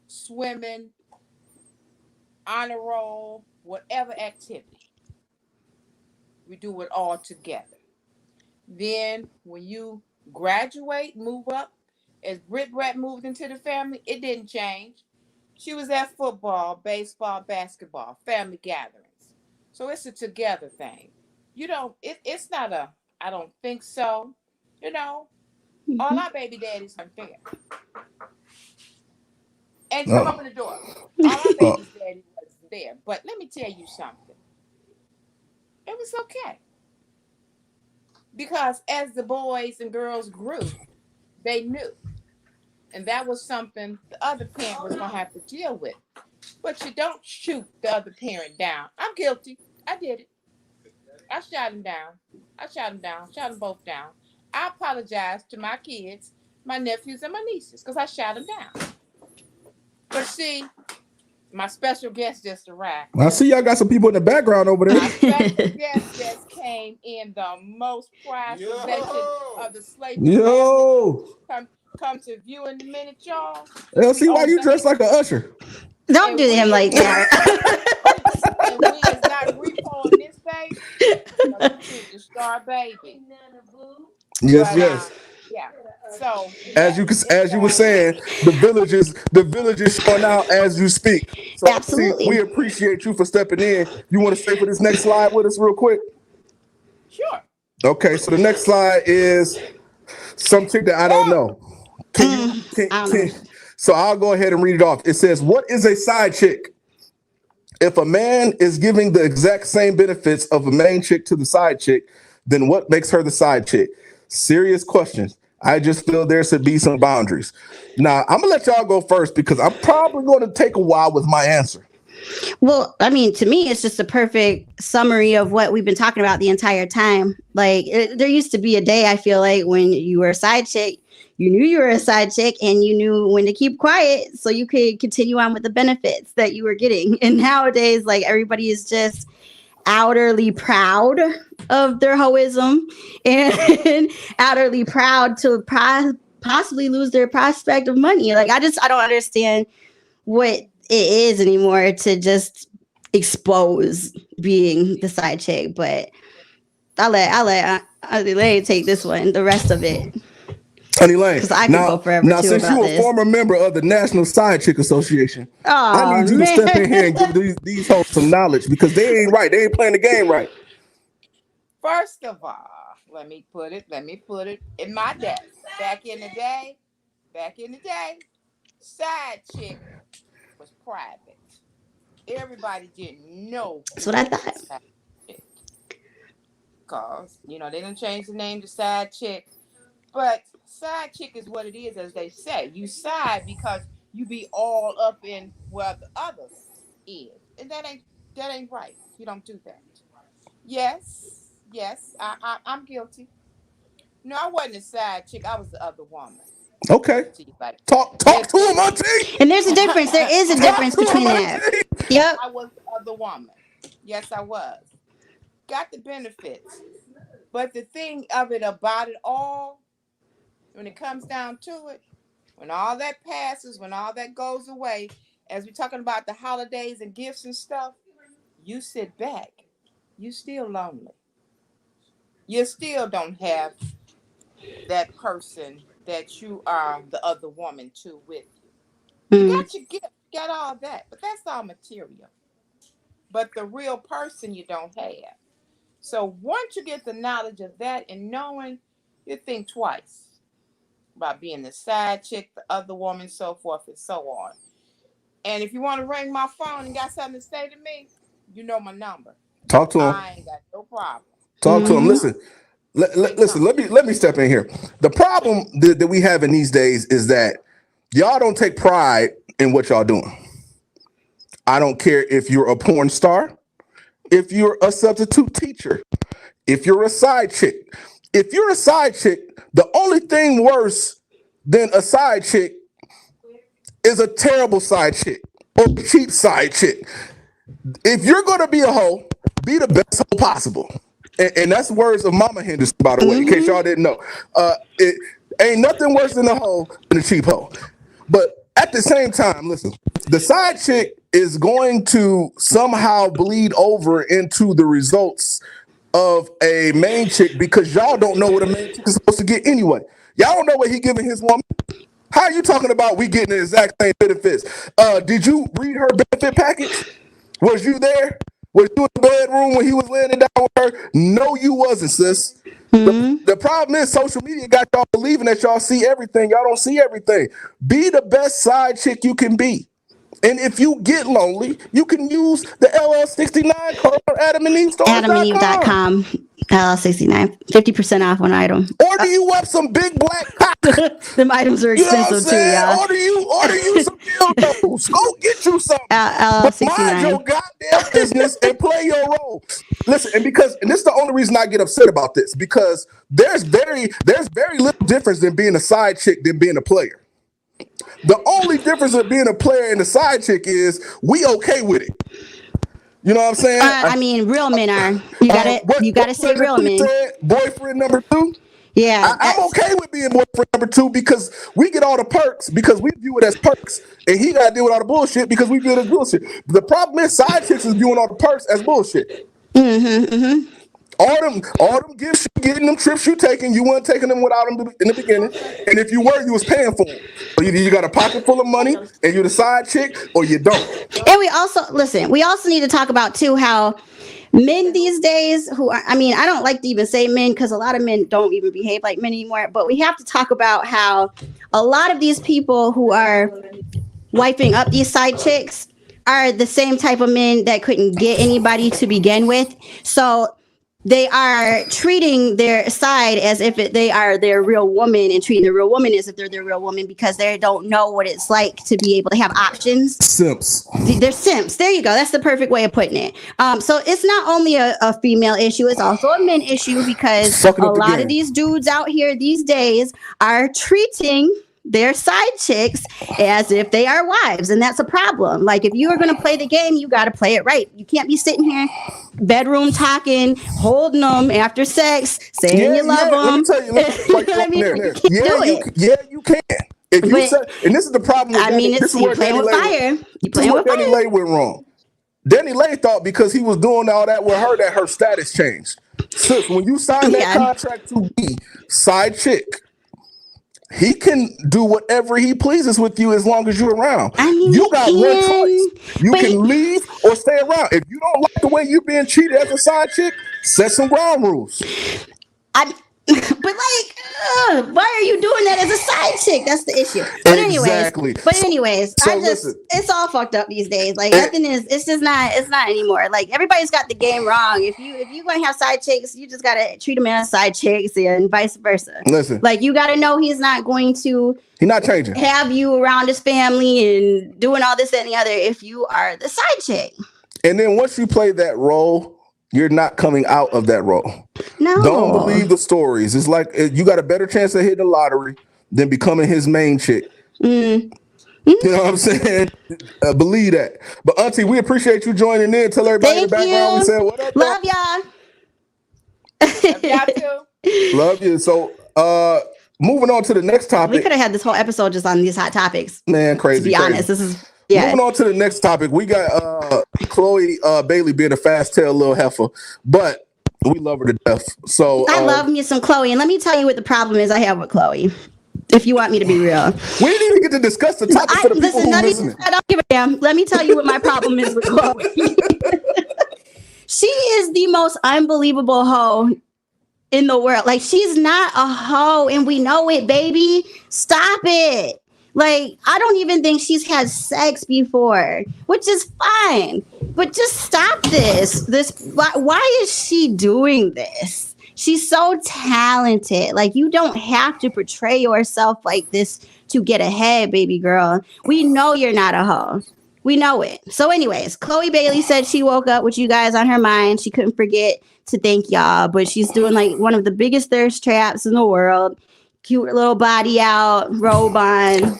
swimming, honor roll, whatever activity. We do it all together. Then when you graduate, move up, as Britt Brett moved into the family, it didn't change. She was at football, baseball, basketball, family gatherings. So it's a together thing. You don't, it's not a, I don't think so. You know, all Mm-hmm. our baby daddies aren't there. And come Oh, up in the door. All our oh, baby's daddy wasn't there. But let me tell you something. It was okay. Because as the boys and girls grew, they knew. And that was something the other parent was going to have to deal with. But you don't shoot the other parent down. I'm guilty. I did it. I shot him down. I shot him down. Shot them both down. I apologize to my kids, my nephews, and my nieces because I shot them down. But see, my special guest just arrived. I see y'all got some people in the background over there. My special guest just came in the most prized possession of the Slater family. Yo, Come, come to view in a minute, y'all. We LC, why own you dressed like bank, a usher? Don't and do him we is like not that. and we is not repoing this baby. No, this is the star baby. Yes, But yes. yeah. So As you yes, it's as you were saying, the village is showing out as you speak. So LC, we Absolutely. appreciate you for stepping in. You want to stay for this next slide with us real quick? sure. Okay, so the next slide is some chick that I don't Woo! know. Can you I don't know. can so I'll go ahead and read it off. It says, "What is a side chick? If a man is giving the exact same benefits of a main chick to the side chick, then what makes her the side chick?" Serious questions. I just feel there should be some boundaries. Now, I'm gonna let y'all go first because I'm probably going to take a while with my answer. Well, I mean, to me, it's just a perfect summary of what we've been talking about the entire time. Like, there used to be a day, I feel like, when you were a side chick, you knew you were a side chick and you knew when to keep quiet so you could continue on with the benefits that you were getting. And nowadays, like, everybody is just outerly proud of their hoism and outerly proud to possibly lose their prospect of money. Like, I don't understand what it is anymore to just expose being the side chick. But I'll let take this one, the rest of it, Honey Lane. because I could go Now, forever now, too since about you a this. former member of the National Side Chick Association, I Oh need you to man. step in here and give these hoes some knowledge because they ain't right. They ain't playing the game right. First of all, let me put it in my day. Back in the day, back in the day, side chick was private. Everybody didn't know That's who what I was the thought. side chick. Cause, they didn't change the name to side chick. But side chick is what it is, as they say. You side because you be all up in where the other is. And that ain't right. You don't do that. Yes, yes, I'm guilty. No, I wasn't a side chick. I was the other woman. Okay. Put it to you like that. Talk to him, Listen, Auntie. And there's a difference. There is a Talk difference to him, between that. Auntie. Yep. I was the other woman. Yes, I was. Got the benefits. But the thing of it about it all, when it comes down to it, when all that passes, when all that goes away, as we're talking about the holidays and gifts and stuff, you sit back. You still lonely. You still don't have that person that you are the other woman to with you. You Mm. got your gift, you got all that, but that's all material. But the real person you don't have. So once you get the knowledge of that and knowing, you think twice about being the side chick, the other woman, so forth and so on. And if you want to ring my phone and got something to say to me, you know my number. Talk to him. I ain't got no problem. Talk to him. Listen, Say listen. something. Let me step in here. The problem that we have in these days is that y'all don't take pride in what y'all doing. I don't care if you're a porn star, if you're a substitute teacher, if you're a side chick. If you're a side chick, the only thing worse than a side chick is a terrible side chick or a cheap side chick. If you're gonna be a hoe, be the best hoe possible. And that's words of Mama Henderson, by the way, in case y'all didn't know. It ain't nothing worse than a hoe than a cheap hoe. But at the same time, listen, the side chick is going to somehow bleed over into the results of a main chick because y'all don't know what a main chick is supposed to get anyway. Y'all don't know what he giving his woman. How are you talking about we getting the exact same benefits? Did you read her benefit package? Was you there? Was you in the bedroom when he was laying it down with her? No, you wasn't, sis. The problem is social media got y'all believing that y'all see everything. Y'all don't see everything. Be the best side chick you can be. And if you get lonely, you can use the LL69 code or AdamandEveStores.com. AdamandEve.com. LL69. 50% off one item. Order you up some big black cock. Them items are You know what I'm expensive too, saying? y'all. Order you some dildos. Go get you some. But mind your LL69. goddamn business and play your role. Listen, and this is the only reason I get upset about this, because there's very little difference in being a side chick than being a player. The only difference of being a player and a side chick is we okay with it. You know what I'm saying? I mean, real men are. You gotta say real men. Boyfriend number 2. Yeah, I'm okay with being boyfriend number 2 because we get all the perks because we view it as perks, and he got to deal with all the bullshit because we view it as bullshit. The problem is side chicks is viewing all the perks as bullshit. All them gifts you getting, them trips you taking, you weren't taking them without them in the beginning. And if you were, you was paying for them. So either you got a pocket full of money and you're the side chick, or you don't. and we also need to talk about too how men these days I don't like to even say men because a lot of men don't even behave like men anymore, but we have to talk about how a lot of these people who are wiping up these side chicks are the same type of men that couldn't get anybody to begin with. So they are treating their side as if they are their real woman, and treating the real woman as if they're their real woman because they don't know what it's like to be able to have options. Simps. They're simps. There you go. That's the perfect way of putting it. So it's not only a female issue, it's also a men issue because a lot of these dudes out here these days are treating their side chicks as if they are wives, and that's a problem. Like, if you are going to play the game, you got to play it right. You can't be sitting here bedroom talking, holding them after sex, saying you love them. Let me tell you, you can. If you say, and this is the problem with this is where playing with fire. You playing with fire. Danny LEIGH went wrong. Danny LEIGH thought because he was doing all that with her that her status changed. Sis, when you sign that contract to be side chick, he can do whatever he pleases with you as long as you're around. You got one choice. You can leave or stay around. If you don't like the way you're being treated as a side chick, set some ground rules. But why are you doing that as a side chick? That's the issue. But anyways, so it's all fucked up these days. Like, nothing is. It's just not. It's not anymore. Like, everybody's got the game wrong. If you're gonna have side chicks, you just gotta treat them as side chicks and vice versa. Listen, like, you gotta know he's not going to. He's not changing. Have you around his family and doing all this and the other if you are the side chick. And then once you play that role, you're not coming out of that role. No. Don't believe the stories. It's like you got a better chance of hitting the lottery than becoming his main chick. You know what I'm saying? Believe that. But Auntie, we appreciate you joining in. Tell everybody in the background we said what up. Love y'all. Love y'all too. Love you. So moving on to the next topic. We could have had this whole episode just on these hot topics. Man, crazy. To be honest, this is Yeah. Moving on to the next topic, we got Chloe Bailey being a fast tail little heifer, but we love her to death. So I love me some Chloe, and let me tell you what the problem is I have with Chloe. If you want me to be real, we didn't even get to discuss the topic for the people who listen. I don't give a damn. Let me tell you what my problem is with Chloe. She is the most unbelievable hoe in the world. Like, she's not a hoe, and we know it, baby. Stop it. Like, I don't even think she's had sex before, which is fine. But just stop this. Why is she doing this? She's so talented. Like, you don't have to portray yourself like this to get ahead, baby girl. We know you're not a hoe. We know it. So anyways, Chloe Bailey said she woke up with you guys on her mind. She couldn't forget to thank y'all, but she's doing like one of the biggest thirst traps in the world. Cute little body out, robe on.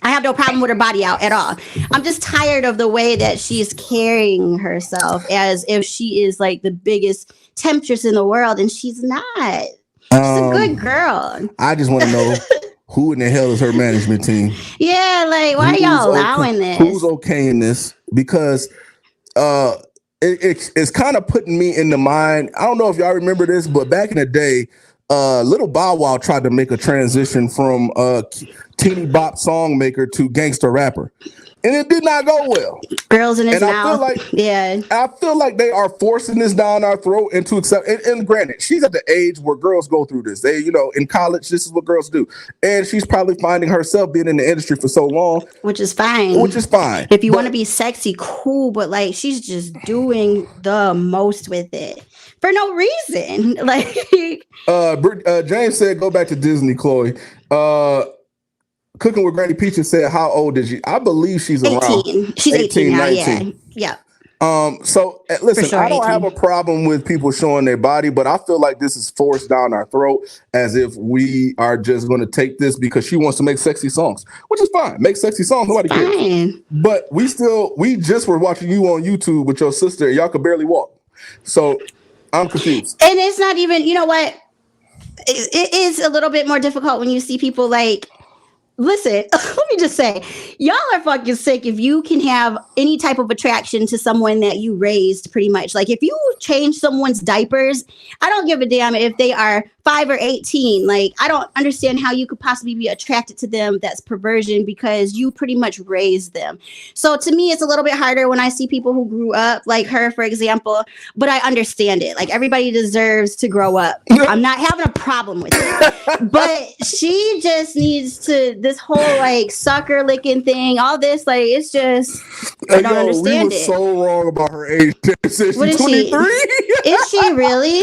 I have no problem with her body out at all. I'm just tired of the way that she's carrying herself as if she is like the biggest temptress in the world, and she's not. She's a good girl. I just want to know who in the hell is her management team? Yeah, like, why are y'all allowing this? Who's okaying this? Because it's kind of putting me in the mind. I don't know if y'all remember this, but back in the day, Little Bow Wow tried to make a transition from teeny bop song maker to gangster rapper, and it did not go well. Girls in his mouth. I feel like they are forcing this down our throat and to accept. And granted, she's at the age where girls go through this. They, in college, this is what girls do, and she's probably finding herself being in the industry for so long, which is fine. If you want to be sexy, cool, but like, she's just doing the most with it for no reason. Like, James said, go back to Disney, Chloe. Cooking with Granny Peaches said, how old is she? I believe she's 18. Around she's 18 now, 19. Yeah. So listen, sure, I don't 18. have a problem with people showing their body, but I feel like this is forced down our throat as if we are just going to take this because she wants to make sexy songs, which is fine. Make sexy songs, nobody cares. But we just were watching you on YouTube with your sister, and y'all could barely walk. So I'm confused. And it's not even, you know what? It is a little bit more difficult when you see people like, listen, let me just say, y'all are fucking sick if you can have any type of attraction to someone that you raised, pretty much. Like, if you change someone's diapers, I don't give a damn if they are 5 or 18. Like, I don't understand how you could possibly be attracted to them. That's perversion because you pretty much raised them. So to me, it's a little bit harder when I see people who grew up, like her, for example, but I understand it. Like, everybody deserves to grow up. I'm not having a problem with it, but she just needs to, this whole like sucker licking thing, all this, like, it's just, I don't understand it. So wrong about her age. She's what is 23. Is she really?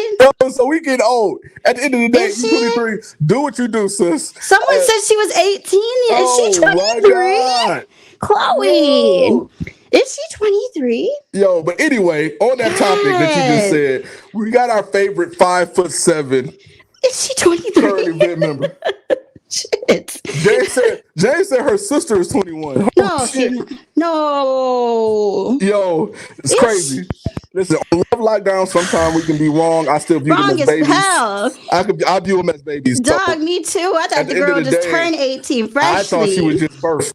So we get old. At the end of the day, she's 23. Do what you do, sis. Someone said she was 18. Is she 23? Chloe. No. Is she 23? Yo, but anyway, on that topic that you just said, we got our favorite 5'7". Is she 23? Current event member. Shit. Jay said her sister is 21. No, no. Yo, it's crazy. Listen, on Love Lockdown, sometimes we can be wrong. I still view them as babies. Hell. I view them as babies. Dog, so, me too. I thought the girl just turned 18 freshly. I thought she was just birthed.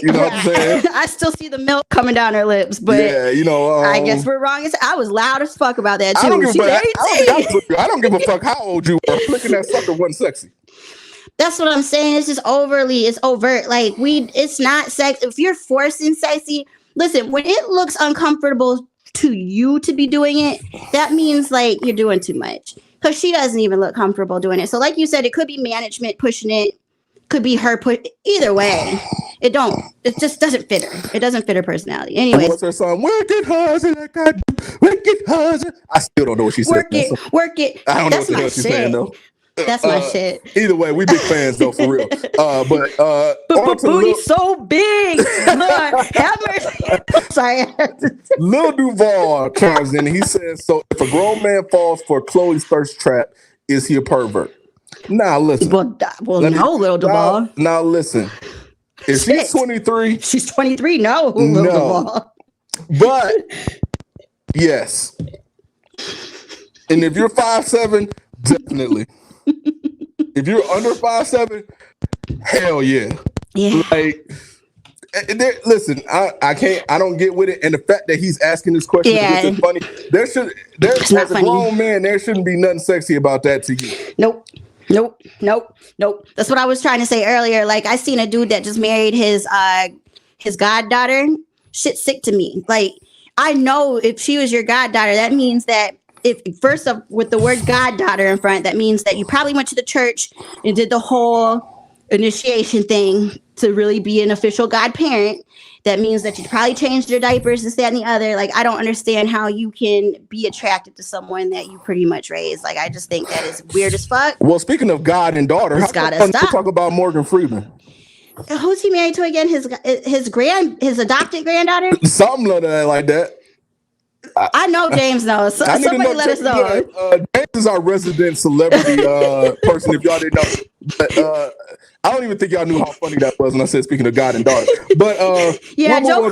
You know what I'm saying? I still see the milk coming down her lips, but yeah, I guess we're wrong. I was loud as fuck about that too. I don't give a fuck how old you are. Flicking that sucker wasn't sexy. That's what I'm saying. It's just it's overt. Like, it's not sex. If you're forcing sexy, listen, when it looks uncomfortable to you to be doing it, that means like you're doing too much. Because she doesn't even look comfortable doing it. So like you said, it could be management pushing it. Could be her either way. It just doesn't fit her. It doesn't fit her personality. Anyway. What's her song? Work it, husband. Work it, husband. I still don't know what she said. Work it. I don't know what the hell she's saying though. That's my shit. Either way, we big fans though, for real. But booty's so big. Lord, have mercy. Sorry. Lil Duval chimes in and he says, so if a grown man falls for Chloe's thirst trap, is he a pervert? Now listen. Lil Duval. Now listen. If she's 23. She's 23, no. Lil Duval. But yes. And if you're 5'7", definitely. If you're under 5'7", hell yeah. Yeah. Like, Listen, I can't. I don't get with it, and the fact that he's asking this question is funny. As a grown man, there shouldn't be nothing sexy about that to you. Nope. That's what I was trying to say earlier. Like, I seen a dude that just married his goddaughter. Shit's sick to me. Like, I know if she was your goddaughter, that means that if first up with the word goddaughter in front, that means that you probably went to the church and did the whole initiation thing to really be an official godparent. That means that you probably changed your diapers, this, that, and the other. Like, I don't understand how you can be attracted to someone that you pretty much raised. Like, I just think that is weird as fuck. Well, speaking of God and daughter, how come talk about Morgan Freeman? Who's he married to again? His adopted granddaughter? Something like that. I know James knows. So somebody let us know. James is our resident celebrity person, if y'all didn't know. But I don't even think y'all knew how funny that was when I said speaking of God and daughter. But yeah, Joe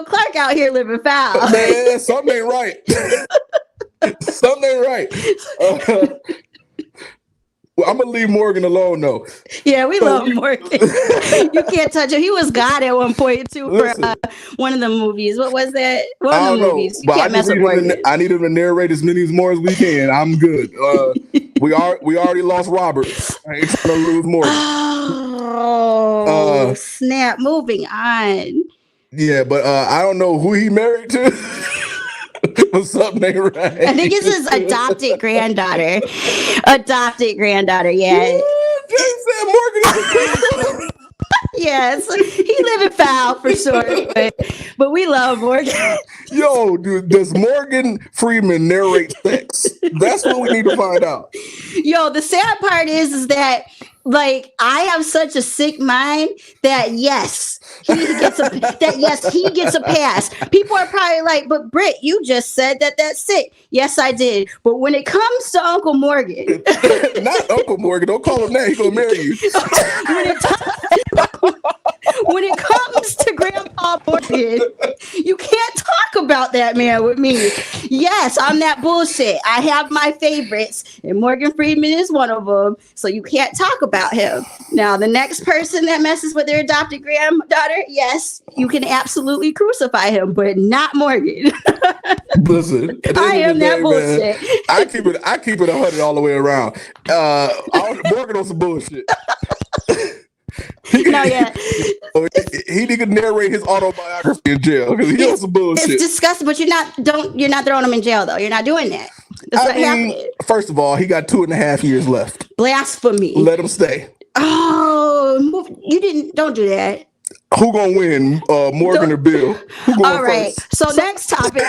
Clark out here living foul. Man, something ain't right. Something ain't right. Well, I'm gonna leave Morgan alone though. Yeah, we love Morgan. You can't touch him. He was God at one point too for one of the movies. What was that? One of the movies. You can't mess with Morgan. I need him to narrate as many more as we can. I'm good. We already lost Robert. I ain't trying to lose Morgan. Oh, snap! Moving on. Yeah, but I don't know who he married to. What's up, ain't right? I think it's his adopted granddaughter. Yeah. James said Morgan is a yes, he living foul for sure, but we love Morgan. Yo, dude, does Morgan Freeman narrate sex? That's what we need to find out. Yo, the sad part is that, like, I have such a sick mind that yes, he gets a pass. People are probably like, but Britt, you just said that that's sick. Yes, I did. But when it comes to Uncle Morgan, not Uncle Morgan, don't call him that. He's gonna marry you. when it comes to Grandpa Morgan, you can't talk about that man with me. Yes, I'm that bullshit. I have my favorites, and Morgan Freeman is one of them. So you can't talk about him. Now, the next person that messes with their adopted granddaughter, yes, you can absolutely crucify him, but not Morgan. Listen, I am that bullshit. Man, I keep it 100 all the way around. Morgan on some bullshit. He could narrate his autobiography in jail because he on some bullshit. It's disgusting, but you're not throwing him in jail though. You're not doing that. That's what happened. First of all, he got 2.5 years left. Blasphemy. Let him stay. Oh, don't do that. Who gonna win, Morgan or Bill? All right. First? So next topic.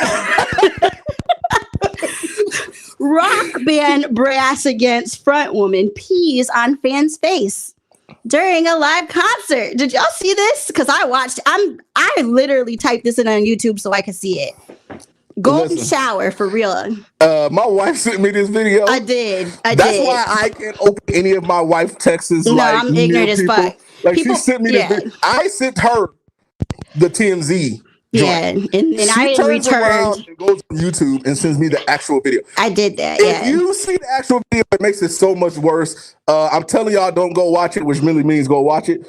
Rock band brass against frontwoman pees on fan's face during a live concert. Did y'all see this? Because I watched. I literally typed this in on YouTube so I could see it. Golden shower for real. My wife sent me this video. I did. That's why I can't open any of my wife texts. No, I'm ignorant as fuck. Like she sent me this video. I sent her the TMZ. Yeah, and I returned. And goes on YouTube and sends me the actual video. I did that. If you see the actual video, it makes it so much worse. I'm telling y'all, don't go watch it, which really means go watch it.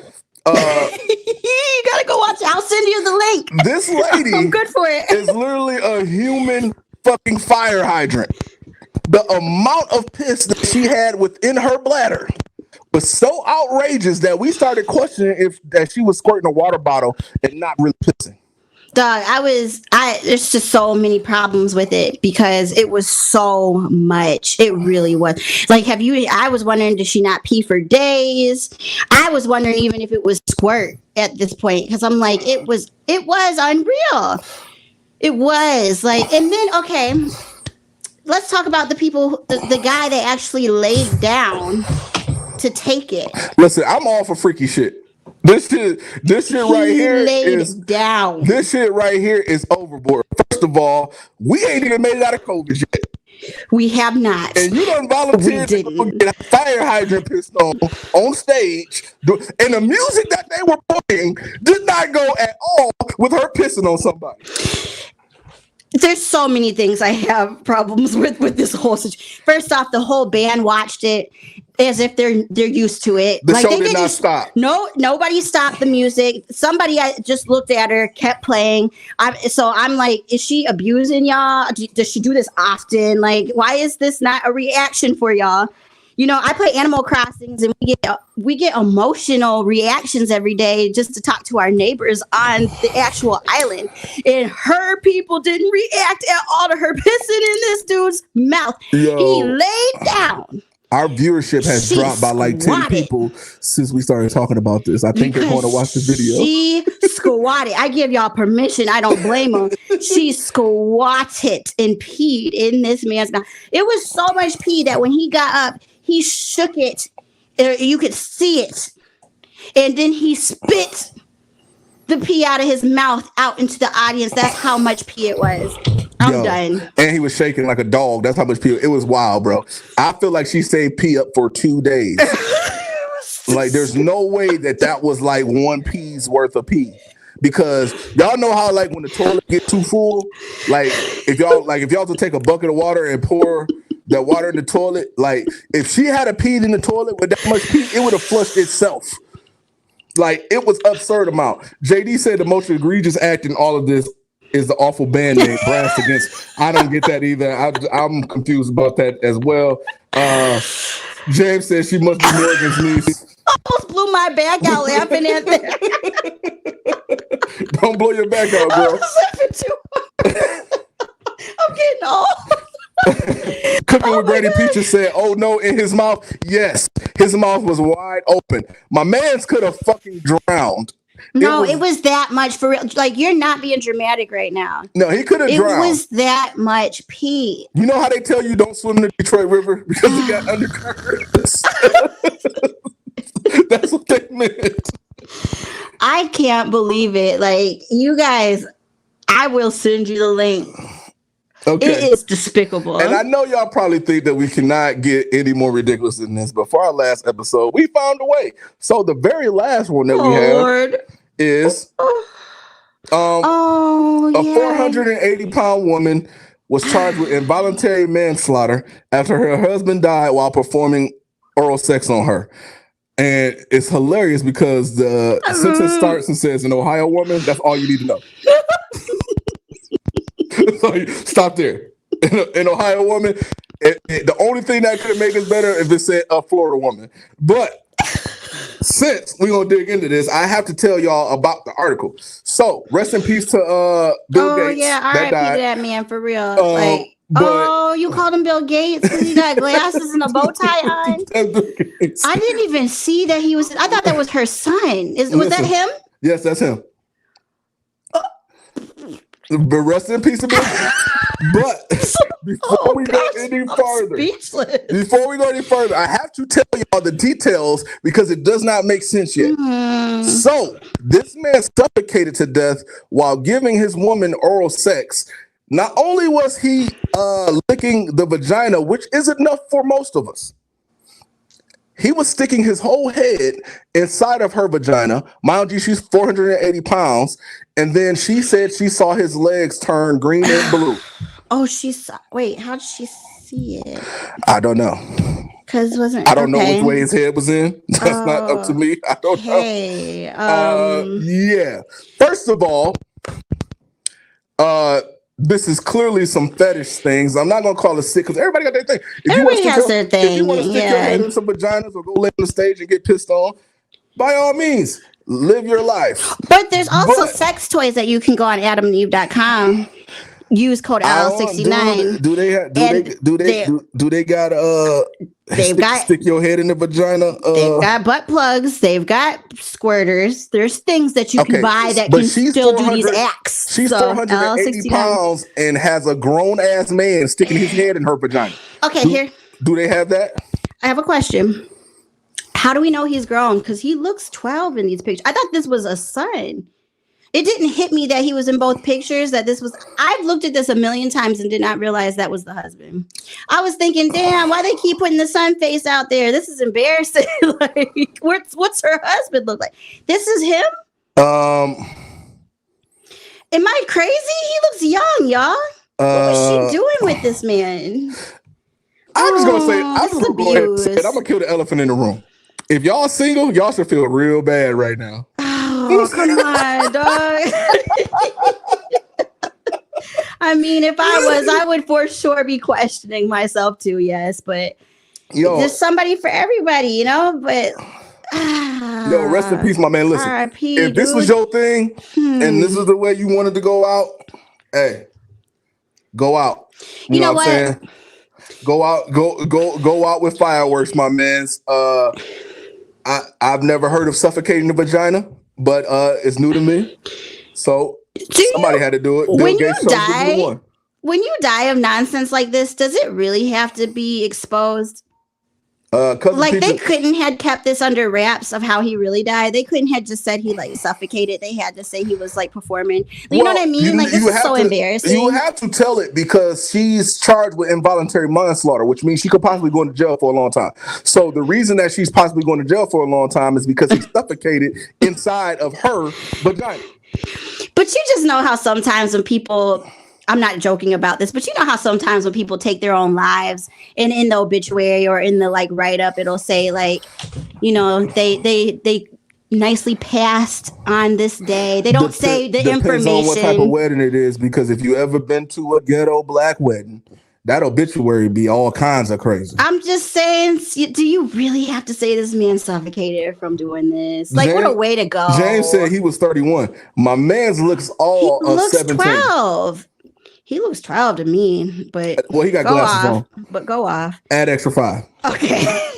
You gotta go watch it. I'll send you the link. This lady, I'm good for it. is literally a human fucking fire hydrant. The amount of piss that she had within her bladder was so outrageous that we started questioning if that she was squirting a water bottle and not really pissing. Dog, there's just so many problems with it because it was so much. It really was. Like, I was wondering, did she not pee for days? I was wondering even if it was squirt at this point because I'm like, it was unreal. It was like, and then, okay, let's talk about the people, the guy that actually laid down to take it. Listen, I'm all for freaky shit. This shit right here is down. This shit right here is overboard. First of all, we ain't even made it out of COVID yet. We have not. And you done volunteered to go get a fire hydrant pissed on stage. And the music that they were playing did not go at all with her pissing on somebody. There's so many things I have problems with this whole situation. First off, the whole band watched it as if they're used to it. The show they did not stop. No, nobody stopped the music. Somebody just looked at her, kept playing. I'm like, is she abusing y'all? Does she do this often? Like, why is this not a reaction for y'all? You know, I play Animal Crossings and we get emotional reactions every day just to talk to our neighbors on the actual island. And her people didn't react at all to her pissing in this dude's mouth. Yo. He laid down. Our viewership has dropped by like 10 people since we started talking about this. I think they're going to watch the video. She squatted. I give y'all permission. I don't blame her. She squatted and peed in this man's mouth. It was so much pee that when he got up, he shook it. You could see it. And then he spit the pee out of his mouth out into the audience. That's how much pee it was. I'm done. And he was shaking like a dog. That's how much pee. It was wild, bro. I feel like she saved pee up for 2 days. Like, there's no way that was like one pee's worth of pee. Because y'all know how, like, when the toilet get too full, like if y'all to take a bucket of water and pour that water in the toilet, like if she had a peed in the toilet with that much pee, it would have flushed itself. Like, it was absurd amount. JD said the most egregious act in all of this is the awful band name Brass Against. I don't get that either. I'm confused about that as well. James says she must be Morgan's niece. Almost blew my back out laughing at that. Don't blow your back out, girl. I'm getting old. Cooking with Granny Peaches said, "Oh no, in his mouth." Yes, his mouth was wide open. My man's could have fucking drowned. No, it was that much for real. Like, you're not being dramatic right now. No, he could have drowned. It was that much pee. You know how they tell you don't swim in the Detroit River because it got undercurrents? That's what they meant. I can't believe it. Like, you guys, I will send you the link. Okay. It is despicable. And I know y'all probably think that we cannot get any more ridiculous than this, but for our last episode, we found a way. So the very last one that we have is a 480-pound woman was charged with involuntary manslaughter after her husband died while performing oral sex on her. And it's hilarious because the sentence starts and says, an Ohio woman. That's all you need to know. So stop there. An Ohio woman. The only thing that could make it better if it said a Florida woman. But since we're going to dig into this, I have to tell y'all about the article. So rest in peace to Bill Gates. Oh, yeah. R.I.P. to that man, for real. You called him Bill Gates because he got glasses and a bow tie on? I didn't even see that he was. I thought that was her son. Was that him? Yes, that's him. But rest in peace, Bill Gates. But before we go any further, I have to tell y'all the details because it does not make sense yet. Mm-hmm. So this man suffocated to death while giving his woman oral sex. Not only was he licking the vagina, which is enough for most of us, he was sticking his whole head inside of her vagina. Mind you, she's 480 pounds. And then she said she saw his legs turn green and blue. Oh, she saw. Wait, how did she see it? I don't know. I don't know which way his head was in. That's not up to me. I don't know. Yeah. First of all, this is clearly some fetish things. I'm not gonna call it sick because everybody got their thing. Everybody has their thing. If you want to stick your head in some vaginas or go lay on the stage and get pissed on, by all means, live your life. But there's also sex toys that you can go on AdamandEve.com. Use code L69. Do they got stick your head in the vagina? They've got butt plugs. They've got squirters. There's things that you can buy that can still do these acts. She's 480 pounds and has a grown ass man sticking his head in her vagina. Okay, do they have that? I have a question. How do we know he's grown? Because he looks 12 in these pictures. I thought this was a son. It didn't hit me that he was in both pictures, that this was, I've looked at this a million times and did not realize that was the husband. I was thinking, damn, why they keep putting the son face out there? This is embarrassing. Like, what's her husband look like? This is him? Am I crazy? He looks young, y'all. What was she doing with this man? I'm just gonna say, I'm just gonna go ahead and say it. abuse. I'm gonna kill the elephant in the room. If y'all single, y'all should feel real bad right now. Oh, come on, dog. I mean, if I was, I would for sure be questioning myself too, yes. But Yo, there's somebody for everybody, you know? But yo, rest in peace, my man. Listen, R.I.P., if this was dude. your thing and this is the way you wanted to go out, hey, go out. You know what I'm saying? Go out, go out with fireworks, my mans. I've never heard of suffocating the vagina, but it's new to me. So somebody had to do it. When you die of nonsense like this, does it really have to be exposed? Like they couldn't have kept this under wraps of how he really died. They couldn't have just said he like suffocated. They had to say he was like performing. You know what I mean? Like this is so embarrassing. You have to tell it because she's charged with involuntary manslaughter, which means she could possibly go into jail for a long time. So the reason that she's possibly going to jail for a long time is because he suffocated inside of her vagina. But you just know how sometimes when people, I'm not joking about this, but you know how sometimes when people take their own lives and in the obituary or in the like write-up, it'll say like, you know, they nicely passed on this day. They don't say the information. Depends on what type of wedding it is, because if you ever been to a ghetto black wedding, that obituary be all kinds of crazy. I'm just saying, do you really have to say this man suffocated from doing this? Like, James, what a way to go. James said he was 31. My man's looks all he looks 17. 12. He looks 12 to me, but well, he got glasses on. But go off. Add extra 5. Okay.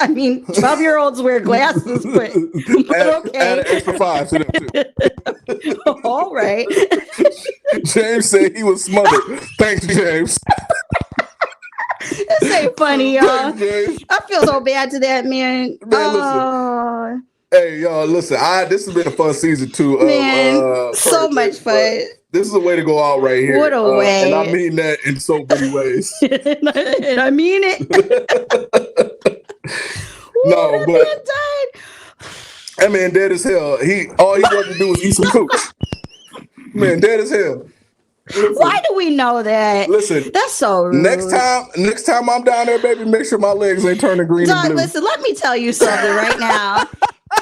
I mean, 12-year-olds wear glasses, but okay. Add an extra 5 to them too. All right. James said he was smothered. Thanks, James. This ain't funny, y'all. I feel so bad to that man. Listen. Hey, y'all, listen. This has been a fun season too. Man, so much fun. This is a way to go out right here. What a way. And I mean that in so many ways. And I mean it. No, but that man dead as hell. All he wanted to do was eat some cooch. Man, dead as hell. Listen, why do we know that? Listen, that's so rude. Next time I'm down there, baby, make sure my legs ain't turning green and blue. Listen, let me tell you something right now.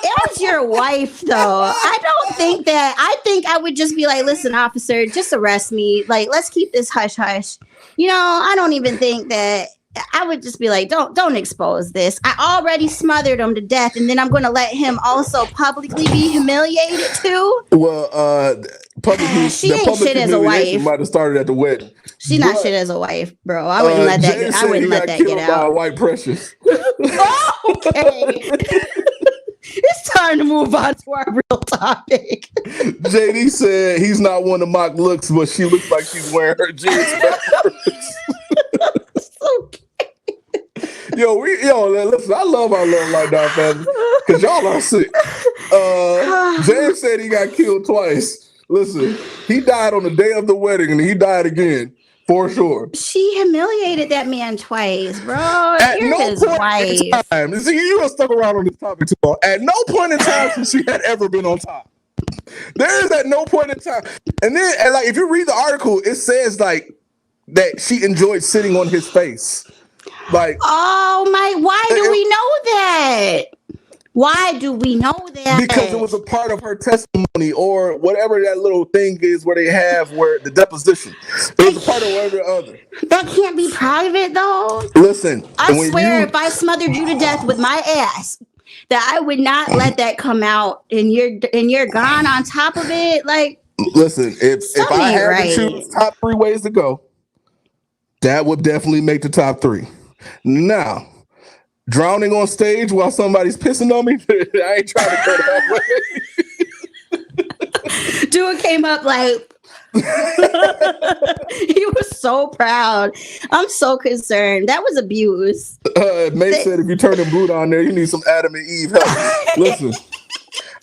It was your wife, though. I don't think that. I think I would just be like, listen, officer, just arrest me. Like, let's keep this hush hush. You know, I don't even think that. I would just be like, don't expose this. I already smothered him to death, and then I'm going to let him also publicly be humiliated too. Well, she ain't shit as a wife. Might have started at the wedding. She's not shit as a wife, bro. I wouldn't let that. I wouldn't let that get out. White Precious. Okay. It's time to move on to our real topic. JD said he's not one to mock looks, but she looks like she's wearing her jeans backwards. Okay. Listen, I love our Love Like Down family because y'all are sick. James said he got killed twice. Listen, he died on the day of the wedding and he died again. For sure. She humiliated that man twice, bro. You're his wife. See, you were stuck around on this topic too long. At no point in time since she had ever been on top. There is at no point in time. And then, like, if you read the article, it says, like, that she enjoyed sitting on his face. Like, oh, my, why do we know that? Why do we know that? Because it was a part of her testimony or whatever that little thing is where they have where the deposition. It was a part of whatever the other. That can't be private though. Listen. I swear if I smothered you to death with my ass, that I would not let that come out and you're gone on top of it. Like, listen, if I had to choose top 3 ways to go, that would definitely make the top 3. Now, drowning on stage while somebody's pissing on me, I ain't trying to go that way. Dude came up like, he was so proud. I'm so concerned. That was abuse. May said if you turn the boot on there, you need some Adam and Eve help. Listen,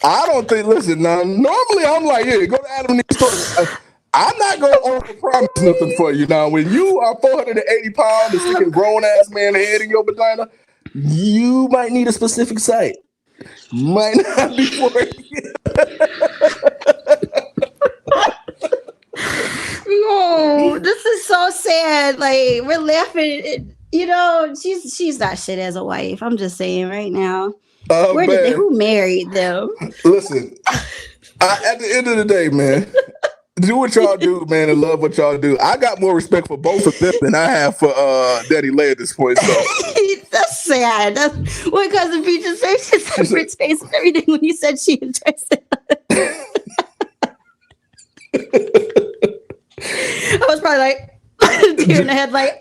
I don't think, now, normally I'm like, yeah, go to Adam and Eve story. I'm not going to overpromise nothing for you. Now, when you are 480 pounds and sticking grown-ass man head in your vagina, you might need a specific site. Might not be for you. Oh, this is so sad. Like we're laughing. You know, she's not shit as a wife. I'm just saying right now. Who married them? Listen, at the end of the day, man, do what y'all do, man, and love what y'all do. I got more respect for both of them than I have for Daddy Leigh at this point. So. That's sad. That's what Cousin Peach's face is Brit's face and everything when you said she enjoys it. I was probably like deer in the headlight.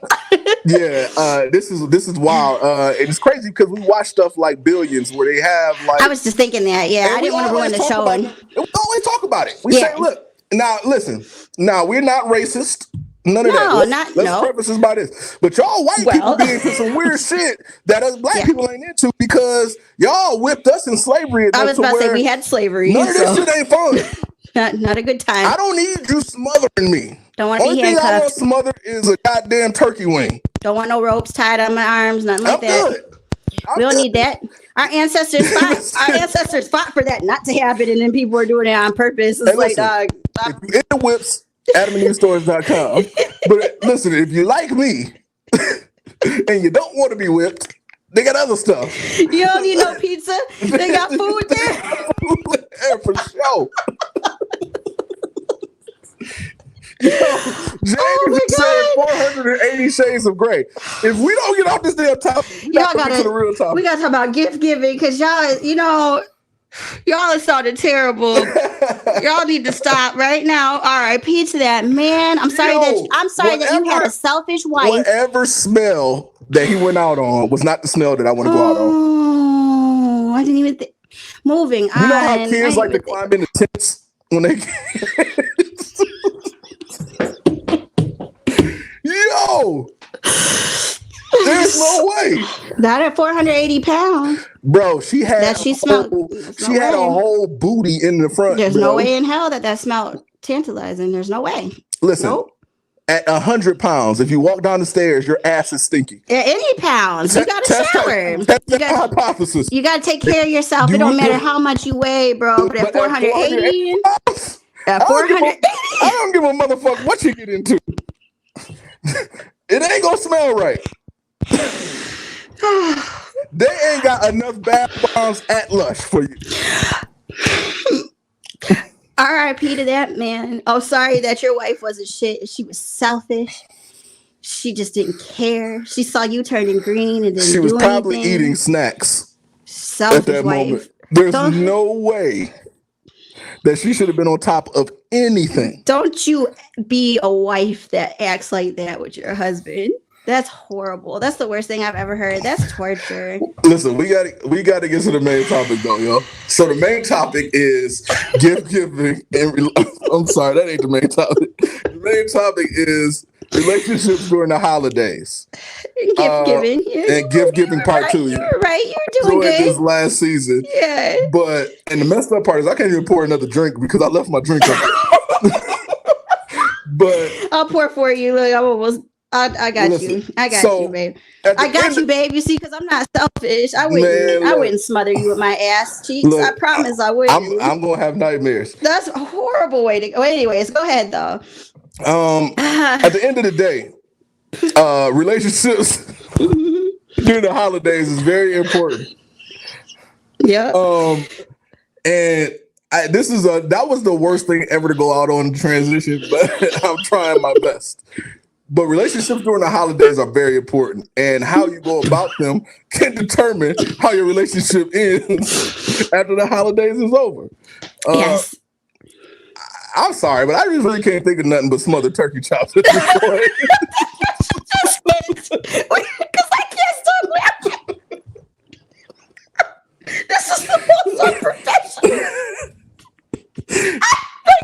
Yeah, this is wild. And it's crazy because we watch stuff like Billions where they have like. I was just thinking that. Yeah, I didn't want to ruin the show. We always talk about it. We say, look, now listen, now we're not racist. None of that. Let's preface this by this. But y'all white people be into some weird shit that us black people ain't into because y'all whipped us in slavery. I was about to say we had slavery. None of this shit ain't fun. Not a good time. I don't need you smothering me. Don't want to be handcuffed. Only thing I want smothered is a goddamn turkey wing. Don't want no ropes tied on my arms, nothing like that. We don't need that. Our ancestors fought for that not to happen, and then people are doing it on purpose. It's like, dog. If you in the whips, AdamandEveStories.com. But listen, if you like me and you don't want to be whipped, they got other stuff. You don't need no pizza. They got food there. Food there for sure. Jamie said 480 shades of gray. If we don't get off this damn topic, we got to get to the real topic. We got to talk about gift giving because y'all, y'all are sounding terrible. Y'all need to stop right now. R.I.P. to that man. I'm sorry that you had a selfish wife. Whatever smell that he went out on was not the smell that I want to go out on. Oh, I didn't even think. Moving on. You know how kids like to climb into tents when they. Yo, there's no way. Not at 480 pounds. Bro, she had a whole booty in the front. There's no way in hell that smelled tantalizing. There's no way. Listen, at 100 pounds, if you walk down the stairs, your ass is stinky. At any pounds, you got to shower. Hypothesis. You got to take care of yourself. It don't matter how much you weigh, bro. But at 480, at 480, I don't give a motherfucker what you get into. It ain't gonna smell right. They ain't got enough bath bombs at Lush for you. R.I.P. to that man. Oh, sorry that your wife wasn't shit. She was selfish. She just didn't care. She saw you turning green and didn't She was do probably anything. Eating snacks selfish at that wife. moment. There's no way that she should have been on top of anything. Don't you be a wife that acts like that with your husband. That's horrible. That's the worst thing I've ever heard. That's torture. Listen, we got to get to the main topic though, yo. So the main topic is gift giving and I'm sorry, that ain't the main topic. The main topic is relationships during the holidays. Gift giving. And gift giving part 2. You're right. You're doing good. This last season. Yeah. But and the messed up part is I can't even pour another drink because I left my drink up. But I'll pour for you. Look, I got you. I got you, babe. I got you, babe. You see, because I'm not selfish. I wouldn't smother you with my ass cheeks. Look, I promise I wouldn't. I'm gonna have nightmares. That's a horrible way to go. Anyways, go ahead though. At the end of the day, relationships during the holidays is very important. Yeah. And that was the worst thing ever to go out on transition, but I'm trying my best. But relationships during the holidays are very important, and how you go about them can determine how your relationship ends after the holidays is over. Yes. I'm sorry, but I just really can't think of nothing but smothered turkey chops at this point. Because I can't stop laughing. This is the most unprofessional.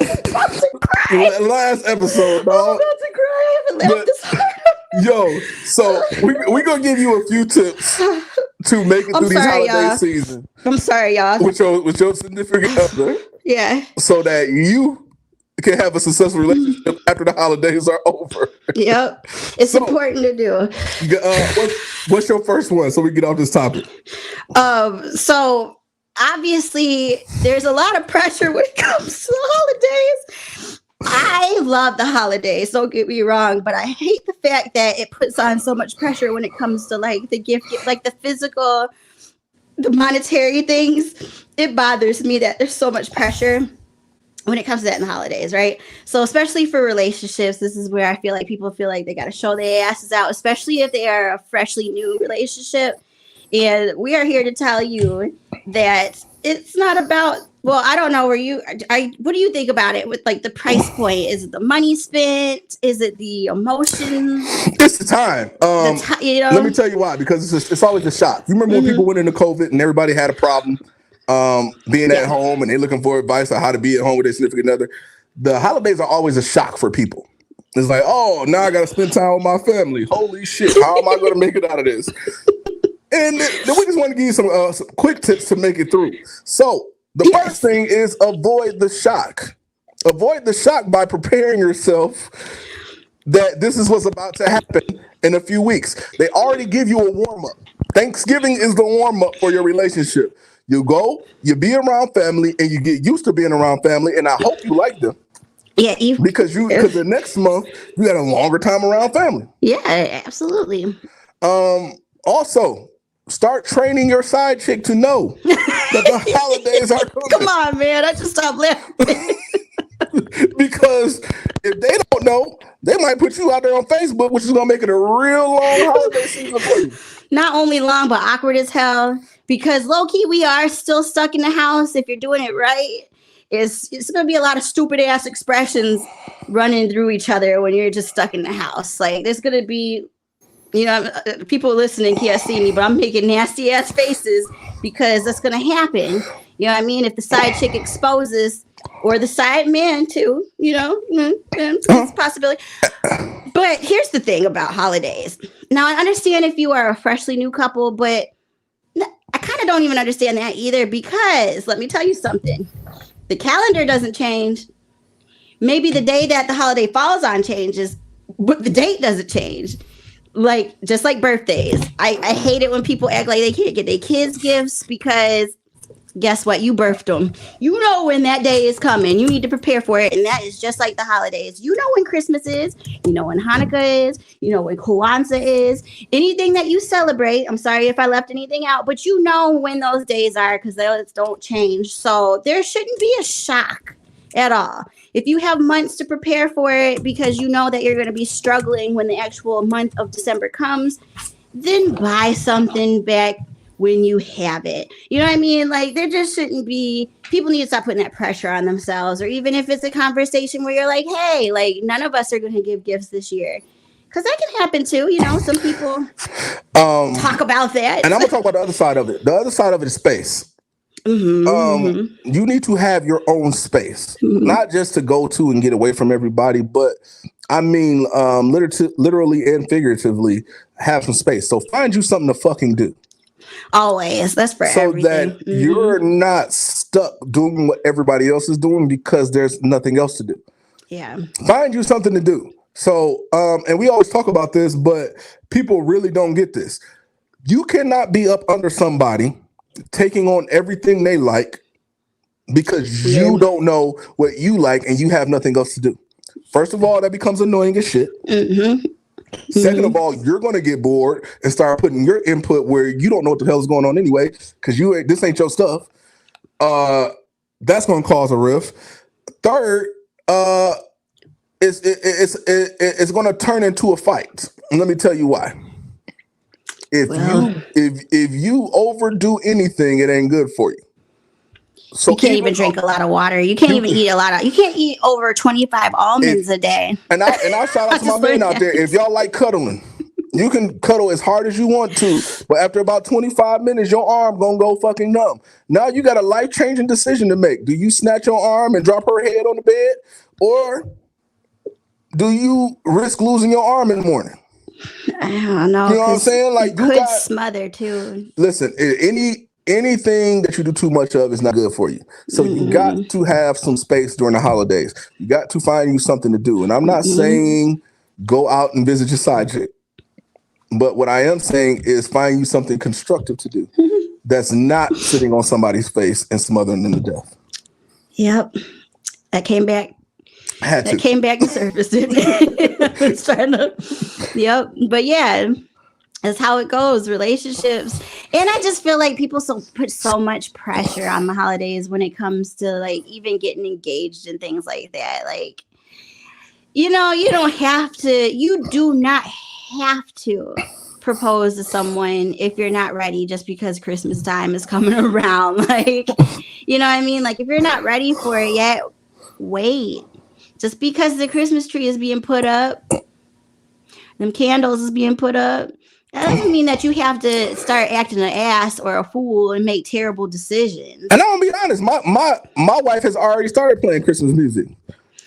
I'm about to cry. Last episode, dog. I'm about to cry. I haven't laughed this hard. Yo, so we're going to give you a few tips to make it through these holiday season. I'm sorry, y'all. With your significant other. Yeah. So that you can have a successful relationship after the holidays are over. Yep. It's important to do. What's your first one so we get off this topic? So obviously there's a lot of pressure when it comes to the holidays. I love the holidays, don't get me wrong, but I hate the fact that it puts on so much pressure when it comes to like the gift, like the physical, the monetary things. It bothers me that there's so much pressure when it comes to that in the holidays, right? So especially for relationships, this is where I feel like people feel like they got to show their asses out, especially if they are a freshly new relationship. And we are here to tell you that it's not about, well, I don't know where what do you think about it with like the price point? Is it the money spent? Is it the emotions? It's the time. Let me tell you why, because it's always a shock. You remember when people went into COVID and everybody had a problem being at home and they're looking for advice on how to be at home with their significant other. The holidays are always a shock for people. It's like, oh, now I got to spend time with my family. Holy shit. How am I going to make it out of this? And then we just want to give you some quick tips to make it through. So the first thing is avoid the shock. Avoid the shock by preparing yourself that this is what's about to happen in a few weeks. They already give you a warm-up. Thanksgiving is the warm-up for your relationship. You go, you be around family, and you get used to being around family, and I hope you like them. Yeah, because the next month you got a longer time around family. Yeah, absolutely. Also, start training your side chick to know that the holidays are coming. Come on, man. I just stopped laughing. Because if they don't know, they might put you out there on Facebook, which is going to make it a real long holiday season for you. Not only long, but awkward as hell. Because low-key, we are still stuck in the house. If you're doing it right, it's going to be a lot of stupid-ass expressions running through each other when you're just stuck in the house. Like, there's going to be, people listening can't see me, but I'm making nasty-ass faces because that's going to happen. You know what I mean? If the side chick exposes, or the side man too, it's a possibility. But here's the thing about holidays. Now, I understand if you are a freshly new couple, but I kind of don't even understand that either, because let me tell you something. The calendar doesn't change. Maybe the day that the holiday falls on changes, but the date doesn't change. Like, just like birthdays. I hate it when people act like they can't get their kids gifts because guess what? You birthed them. You know when that day is coming. You need to prepare for it. And that is just like the holidays. You know when Christmas is. You know when Hanukkah is. You know when Kwanzaa is. Anything that you celebrate. I'm sorry if I left anything out. But you know when those days are, because those don't change. So there shouldn't be a shock at all. If you have months to prepare for it because you know that you're going to be struggling when the actual month of December comes, then buy something back when you have it. You know what I mean? Like, there just shouldn't be, people need to stop putting that pressure on themselves. Or even if it's a conversation where you're like, hey, like, none of us are going to give gifts this year. Because that can happen too. Some people talk about that. And I'm going to talk about the other side of it. The other side of it is space. You need to have your own space, not just to go to and get away from everybody, but I mean, literally and figuratively have some space. So find you something to fucking do. Always. That's for everything. So that you're not stuck doing what everybody else is doing because there's nothing else to do. Yeah. Find you something to do. So, and we always talk about this, but people really don't get this. You cannot be up under somebody taking on everything they like because you don't know what you like and you have nothing else to do. First of all, that becomes annoying as shit. Second of all, you're going to get bored and start putting your input where you don't know what the hell is going on anyway, because this ain't your stuff. That's going to cause a rift. Third, it's going to turn into a fight. And let me tell you why. If you overdo anything, it ain't good for you. So you can't even drink a lot of water. You can't even eat you can't eat over 25 almonds a day. And I'll shout out to my man out there. If y'all like cuddling, you can cuddle as hard as you want to, but after about 25 minutes, your arm gonna go fucking numb. Now you got a life-changing decision to make. Do you snatch your arm and drop her head on the bed? Or do you risk losing your arm in the morning? I don't know. You know what I'm saying? Like, you could smother too. Listen, anything that you do too much of is not good for you. So you got to have some space during the holidays. You got to find you something to do. And I'm not saying go out and visit your side chick. But what I am saying is find you something constructive to do that's not sitting on somebody's face and smothering them to death. Yep. That came back Had that to. came back to surface. Didn't it? It's trying to, yep. But yeah, that's how it goes. Relationships, and I just feel like people put so much pressure on the holidays when it comes to like even getting engaged and things like that. Like, you know, you don't have to. You do not have to propose to someone if you're not ready just because Christmas time is coming around. Like, you know what I mean? Like, if you're not ready for it yet, wait. Just because the Christmas tree is being put up, them candles is being put up, that doesn't mean that you have to start acting an ass or a fool and make terrible decisions. And I'm gonna be honest, my wife has already started playing Christmas music.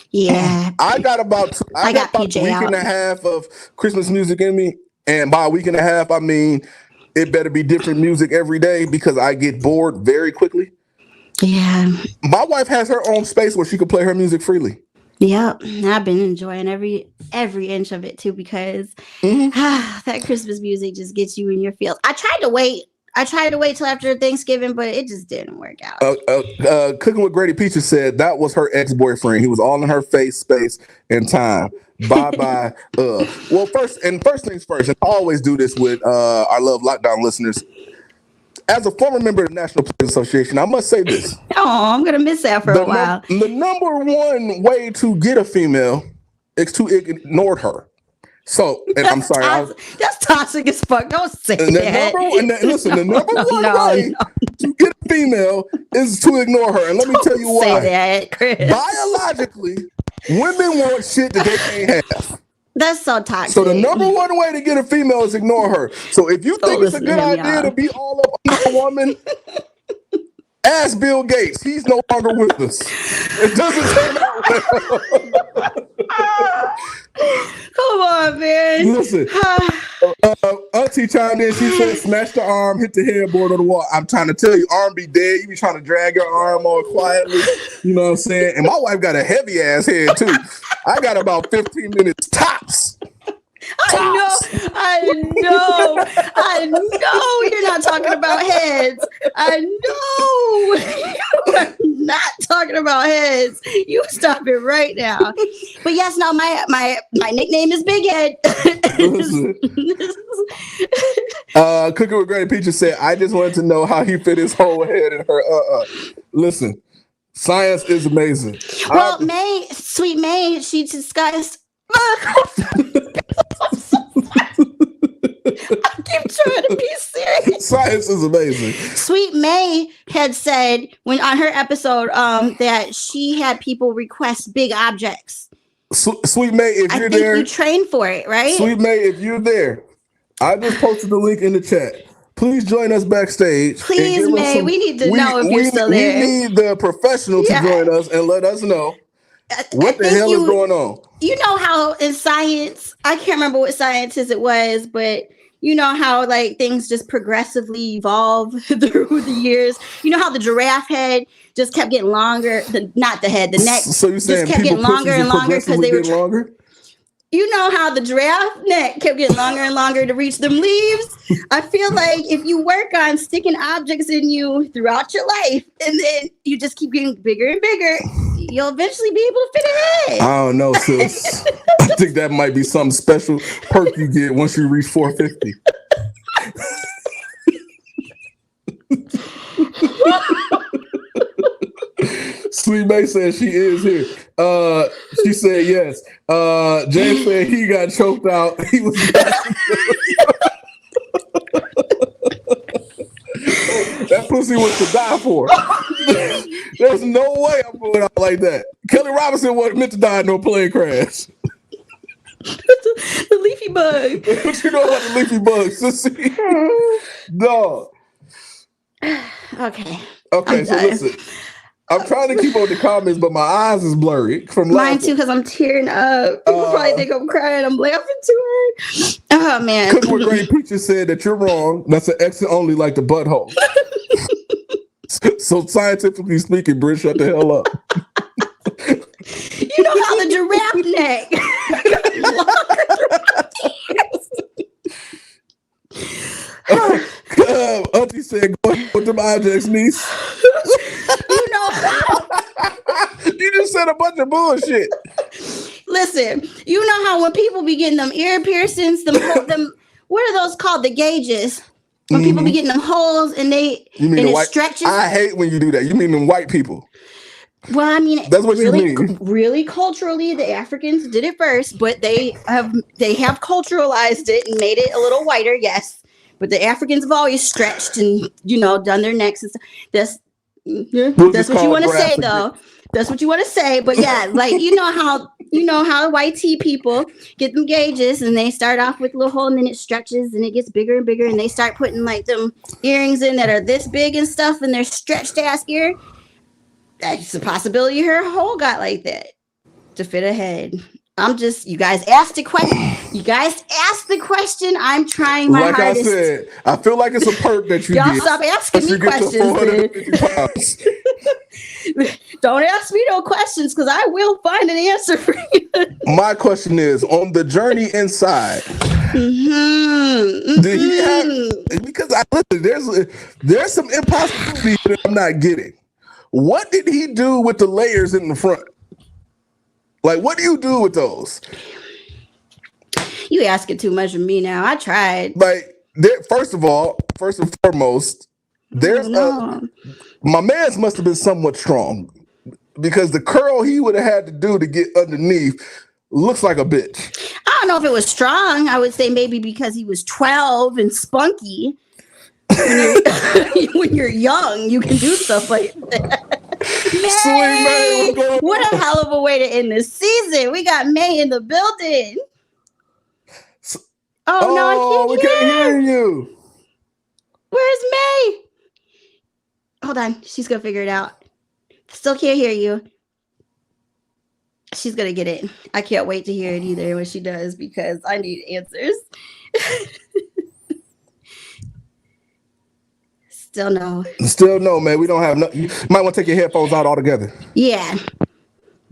Yeah. I got about I got about PJ a week out. and a half of Christmas music in me, and by a week and a half, I mean it better be different music every day because I get bored very quickly. Yeah. My wife has her own space where she can play her music freely. Yep. I've been enjoying every inch of it too because that Christmas music just gets you in your feels. I tried to wait till after Thanksgiving, but it just didn't work out. Cooking with Grady Peaches said that was her ex-boyfriend. He was all in her face, space, and time. Bye. Well, first things first, and I always do this with our Love Lockdown listeners. As a former member of the National Players Association, I must say this. Oh, I'm going to miss that for a while. The number one way to get a female is to ignore her. So, and I'm sorry. That's toxic as fuck. Don't say that. The number one way to get a female is to ignore her. And let me tell you why. Say that, Chris. Biologically, women want shit that they can't have. That's so toxic. So the number one way to get a female is ignore her. So if you think it's a good idea to be all up on a woman, ask Bill Gates. He's no longer with us. It doesn't turn out well. Come on, man. Listen, Auntie chimed in. She said, smash the arm, hit the headboard on the wall. I'm trying to tell you, arm be dead. You be trying to drag your arm on quietly. You know what I'm saying? And my wife got a heavy ass head, too. I got about 15 minutes tops. I know you're not talking about heads. I know you're not talking about heads. You stop it right now. But yes, now my nickname is Big Head. Cooking with Granny Peaches said, I just wanted to know how he fit his whole head in her. Listen, science is amazing. Well, Sweet May, she discussed. I keep trying to be serious. Science is amazing. Sweet May had said when on her episode that she had people request big objects. Sweet May, if you're there, you train for it, right? Sweet May, if you're there, I just posted the link in the chat. Please join us backstage. Please, May, we need to know if you're still there. We need the professional to join us and let us know what the hell is going on. You know how in science, I can't remember what scientist it was, but you know how like things just progressively evolve through the years. You know how the giraffe head just kept getting longer, not the head, the neck. So you're saying just kept getting longer and longer because they were longer? You know how the giraffe neck kept getting longer and longer to reach them leaves? I feel like if you work on sticking objects in you throughout your life and then you just keep getting bigger and bigger, you'll eventually be able to fit it in. I don't know, sis. I think that might be some special perk you get once you reach 450. Sweet May said she is here. She said yes. James said he got choked out. He was that pussy was to die for. There's no way I'm going out like that. Kelly Robinson wasn't meant to die in no plane crash. The leafy bug. What you know about the leafy bugs, sissy? Dog. Okay. So listen. I'm trying to keep on the comments, but my eyes is blurry from laughing. Mine too, because I'm tearing up. People probably think I'm crying. I'm laughing too hard. Oh man. Cooking with Great Peaches said that you're wrong. That's an exit only like the butthole. So scientifically speaking, Britt, shut the hell up. You know how the giraffe neck. Auntie said, go ahead with them objects, niece. You know how. You just said a bunch of bullshit. listen, you know how when people be getting them ear piercings, them what are those called? The gauges. When people be getting them holes and it stretches. I hate when you do that. You mean them white people? Well, I mean, that's what really, you mean. Really culturally, the Africans did it first, but they have culturalized it and made it a little whiter. Yes, but the Africans have always stretched and done their necks and stuff. That's what you want to say, though. That's what you want to say. But yeah, like you know how white tea people get them gauges and they start off with a little hole and then it stretches and it gets bigger and bigger and they start putting like them earrings in that are this big and stuff and their stretched ass ear. That's a possibility her hole got like that to fit a head. You guys asked the question. I'm trying my hardest. Like I said, I feel like it's a perk that you Y'all get. stop asking me questions. Don't ask me no questions because I will find an answer for you. My question is, on the journey inside, did he have, because there's some impossibility that I'm not getting. What did he do with the layers in the front? Like, what do you do with those? You asking too much of me now. I tried. Like, first and foremost, my man's must have been somewhat strong because the curl he would have had to do to get underneath looks like a bitch. I don't know if it was strong. I would say maybe because he was 12 and spunky. When you're young, you can do stuff like that. May! What a hell of a way to end this season. We got May in the building. No, we can't hear you. Where's May? Hold on. She's going to figure it out. Still can't hear you. She's going to get it. I can't wait to hear it either when she does because I need answers. Still no, man. We don't have no. You might want to take your headphones out altogether. Yeah.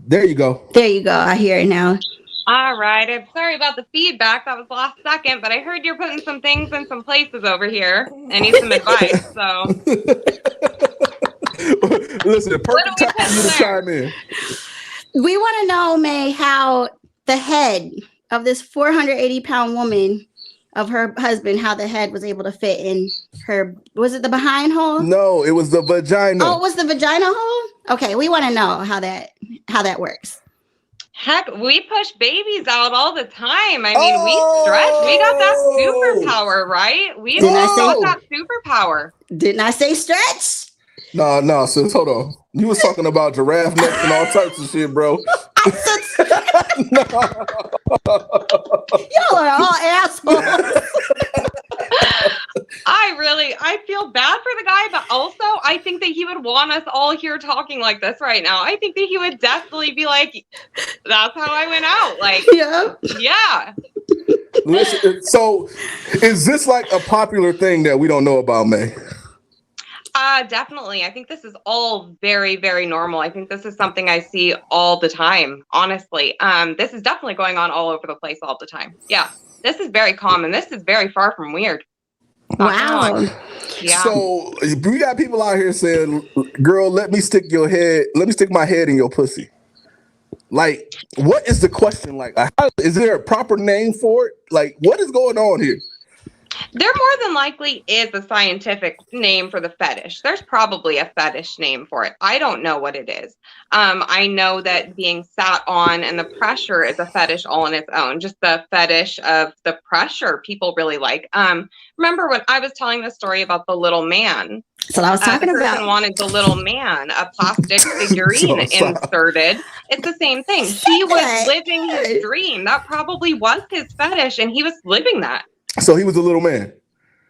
There you go. I hear it now. All right. I'm sorry about the feedback. That was last second, but I heard you're putting some things in some places over here. I need some advice. So, listen, perfect time for you to chime in. We want to know, May, how the head of this 480-pound woman. Of her husband, how the head was able to fit in her, was it the behind hole? No, it was the vagina. Oh, it was the vagina hole? Okay, we want to know how that works. Heck, we push babies out all the time. I mean, we stretch. We got that superpower, right? We got that superpower. Didn't I say stretch? No, sis, hold on. You was talking about giraffe necks and all types of shit, bro. Y'all are all assholes. I feel bad for the guy, but also I think that he would want us all here talking like this right now. I think that he would definitely be like, that's how I went out. Like, yeah. Listen, so is this like a popular thing that we don't know about, May? Definitely. I think this is all very, very normal. I think this is something I see all the time, honestly. This is definitely going on all over the place all the time. Yeah. This is very common. This is very far from weird. Wow. Yeah. So we got people out here saying, girl, let me stick my head in your pussy. Like, what is the question? Like, is there a proper name for it? Like, what is going on here? There more than likely is a scientific name for the fetish. There's probably a fetish name for it. I don't know what it is. I know that being sat on and the pressure is a fetish all on its own. Just the fetish of the pressure people really like. Remember when I was telling the story about the little man? That's what I was talking about. Wanted the little man, a plastic figurine inserted. It's the same thing. He was living his dream. That probably was his fetish, and he was living that. So he was a little man.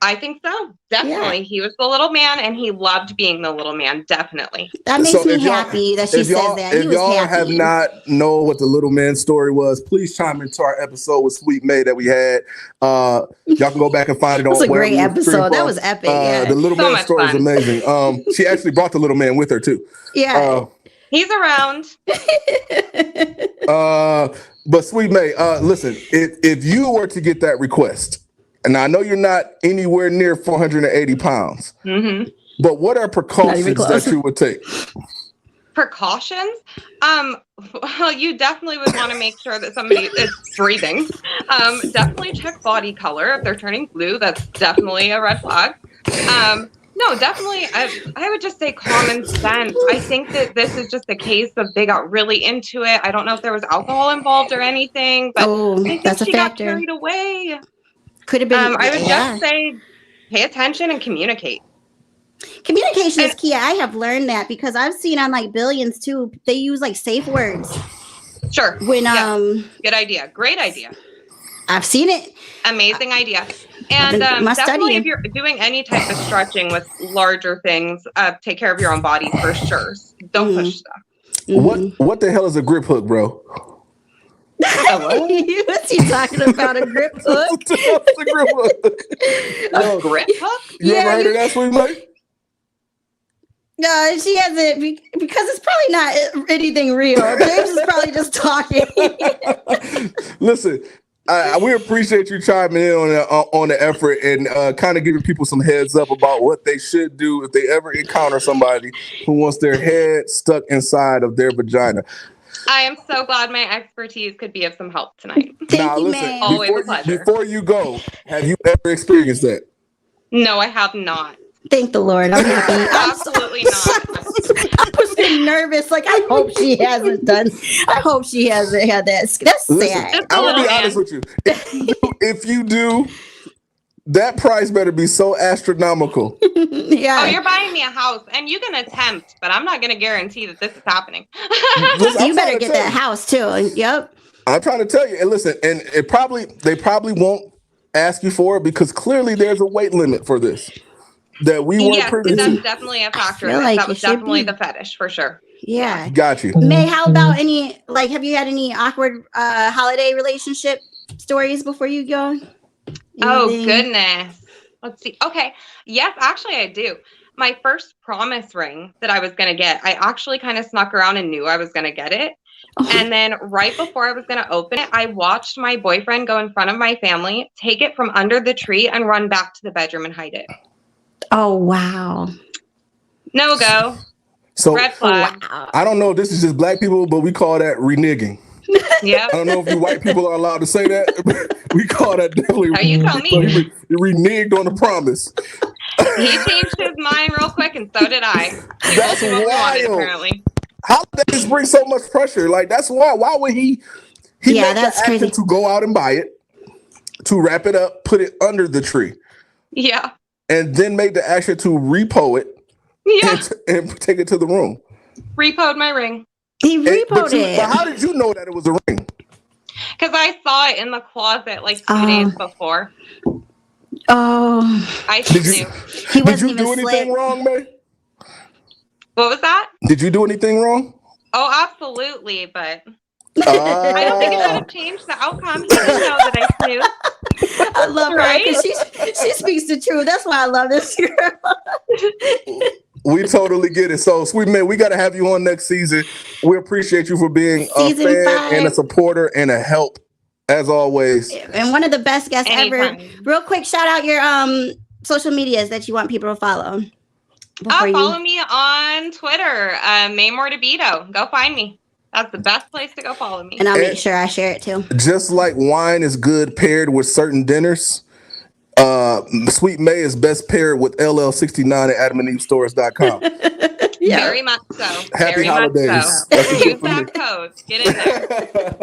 I think so. Definitely. Yeah. He was the little man and he loved being the little man. Definitely. That makes me happy that she says that. If y'all have not know what the little man story was, please chime into our episode with Sweet May that we had. Y'all can go back and find it on. It was a great episode. That was epic. The little man story is amazing. She actually brought the little man with her too. Yeah. He's around. But Sweet May, listen, if you were to get that request, and I know you're not anywhere near 480 pounds, but what are precautions that you would take? Precautions? Well, you definitely would want to make sure that somebody is breathing. Definitely check body color. If they're turning blue, that's definitely a red flag. No, definitely. I would just say common sense. I think that this is just a case of they got really into it. I don't know if there was alcohol involved or anything, but I think that's a she factor. got carried away. Could have been. I would just say pay attention and communicate. Communication is key. I have learned that because I've seen on like Billions too. They use like safe words. Sure. When good idea. Great idea. I've seen it. Amazing idea. And definitely if you're doing any type of stretching with larger things, take care of your own body for sure. Don't push stuff. What the hell is a grip hook, bro? What's he talking about? A grip hook? What's a grip hook? A grip hook? You ever heard of that, Sweet May? No, she hasn't because it's probably not anything real. James is probably just talking. Listen, we appreciate you chiming in on the effort and kind of giving people some heads up about what they should do if they ever encounter somebody who wants their head stuck inside of their vagina. I am so glad my expertise could be of some help tonight. Thank you, man. Always a pleasure. Before you go, have you ever experienced that? No, I have not. Thank the Lord. I'm happy. Absolutely not. I was getting nervous. Like, I hope she hasn't had that. That's sad. I'm going to be honest with you. If you do, that price better be so astronomical. Yeah. Oh, you're buying me a house and you can attempt, but I'm not going to guarantee that this is happening. Listen, you better get that house too. Yep. I'm trying to tell you. And listen, and they probably won't ask you for it because clearly there's a weight limit for this. That we weren't privy to. That's definitely a factor. That was definitely the fetish for sure. Yeah. Got you. May, how about have you had any awkward holiday relationship stories before you go? Oh, goodness. Let's see. Okay. Yes, actually I do. My first promise ring that I was going to get, I actually kind of snuck around and knew I was going to get it. Oh. And then right before I was going to open it, I watched my boyfriend go in front of my family, take it from under the tree and run back to the bedroom and hide it. Oh, wow. No go. So red flag. Wow. I don't know if this is just black people, but we call that reneging. Yeah. I don't know if you white people are allowed to say that. We call that definitely. Now you tell me. He reneged on the promise. He changed his mind real quick, and so did I. That's wild. Apparently. How did this bring so much pressure? Like that's why. Why would he? He made the action crazy. To go out and buy it, to wrap it up, put it under the tree. Yeah. And then made the action to repo it. Yeah. And take it to the room. Repoed my ring. He repoed it. But how did you know that it was a ring? Because I saw it in the closet like 2 days before. Oh. I did you. Did you do anything wrong, May? What was that? Did you do anything wrong? Oh, absolutely, but I don't think it would have changed the outcome. He didn't know that I knew. I love her because she speaks the truth. That's why I love this girl. We totally get it. So, Sweet May, we got to have you on next season. We appreciate you for being Season a fan 5. and a supporter and a help, as always. And one of the best guests ever. Real quick, shout out your social medias that you want people to follow. Follow me on Twitter, Maymore DeVito. Go find me. That's the best place to go follow me. And I'll make sure I share it too. Just like wine is good paired with certain dinners, Sweet May is best paired with LL69 at AdamandEveStores.com. Yeah. Very much so. Happy Very holidays. Much so. Use that code. Get in there.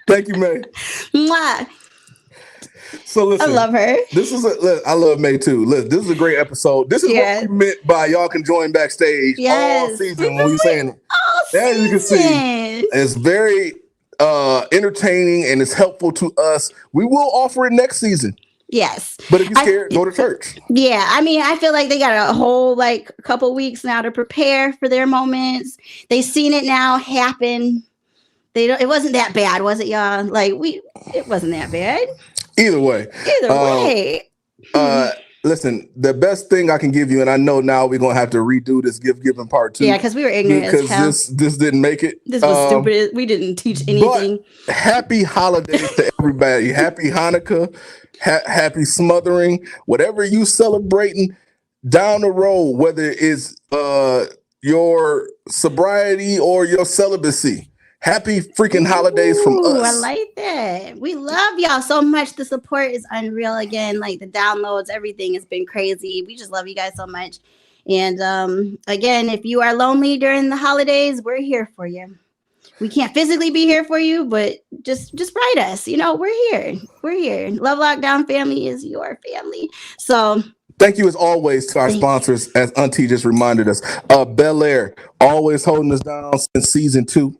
Thank you, May. Mwah. So listen, I love her. I love May too. Listen, this is a great episode. This is what we meant by y'all can join backstage all season. When we saying, as you can see, it's very entertaining and it's helpful to us. We will offer it next season. Yes. But if you're scared, go to church. Yeah. I mean, I feel like they got a whole couple weeks now to prepare for their moments. They've seen it now happen. It wasn't that bad, was it, y'all? It wasn't that bad. Either way. Listen, the best thing I can give you, and I know now we're gonna have to redo this gift giving part 2. Yeah, because we were ignorant as hell. This didn't make it. This was stupid. We didn't teach anything. But happy holidays to everybody. Happy Hanukkah. Happy smothering. Whatever you celebrating down the road, whether it's your sobriety or your celibacy. Happy freaking holidays from Ooh, us. I like that. We love y'all so much. The support is unreal. Again, like the downloads, everything has been crazy. We just love you guys so much. And again, if you are lonely during the holidays, we're here for you. We can't physically be here for you, but just write us. You know, we're here. We're here. Love Lockdown family is your family. So thank you as always to our sponsors, as Auntie just reminded us. Bel Air, always holding us down since season 2.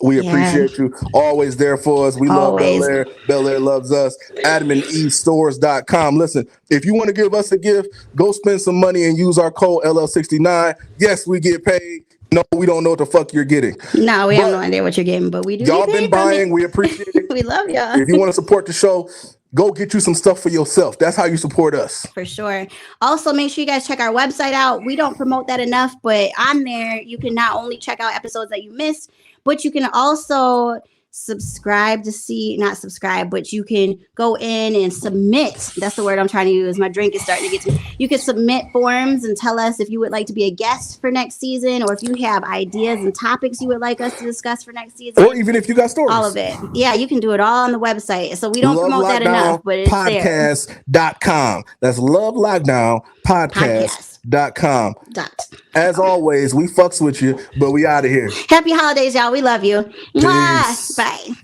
We appreciate you. Always there for us. We love Bel Air. Bel Air loves us. AdamandEveStores.com. Listen, if you want to give us a gift, go spend some money and use our code LL69. Yes, we get paid. No, we don't know what the fuck you're getting. No, we have no idea what you're getting, but we do. Y'all been buying. We appreciate it. We love y'all. If you want to support the show, go get you some stuff for yourself. That's how you support us. For sure. Also, make sure you guys check our website out. We don't promote that enough, but on there, you can not only check out episodes that you missed, but you can also subscribe to see, not subscribe, but you can go in and submit. That's the word I'm trying to use. My drink is starting to get to me. You can submit forms and tell us if you would like to be a guest for next season, or if you have ideas and topics you would like us to discuss for next season. Or even if you got stories. All of it. Yeah, you can do it all on the website. So we don't promote that enough, but it's podcast.com. That's Love Lockdown podcast.com. As always, we fucks with you, but we out of here. Happy holidays, y'all. We love you. Mwah. Bye.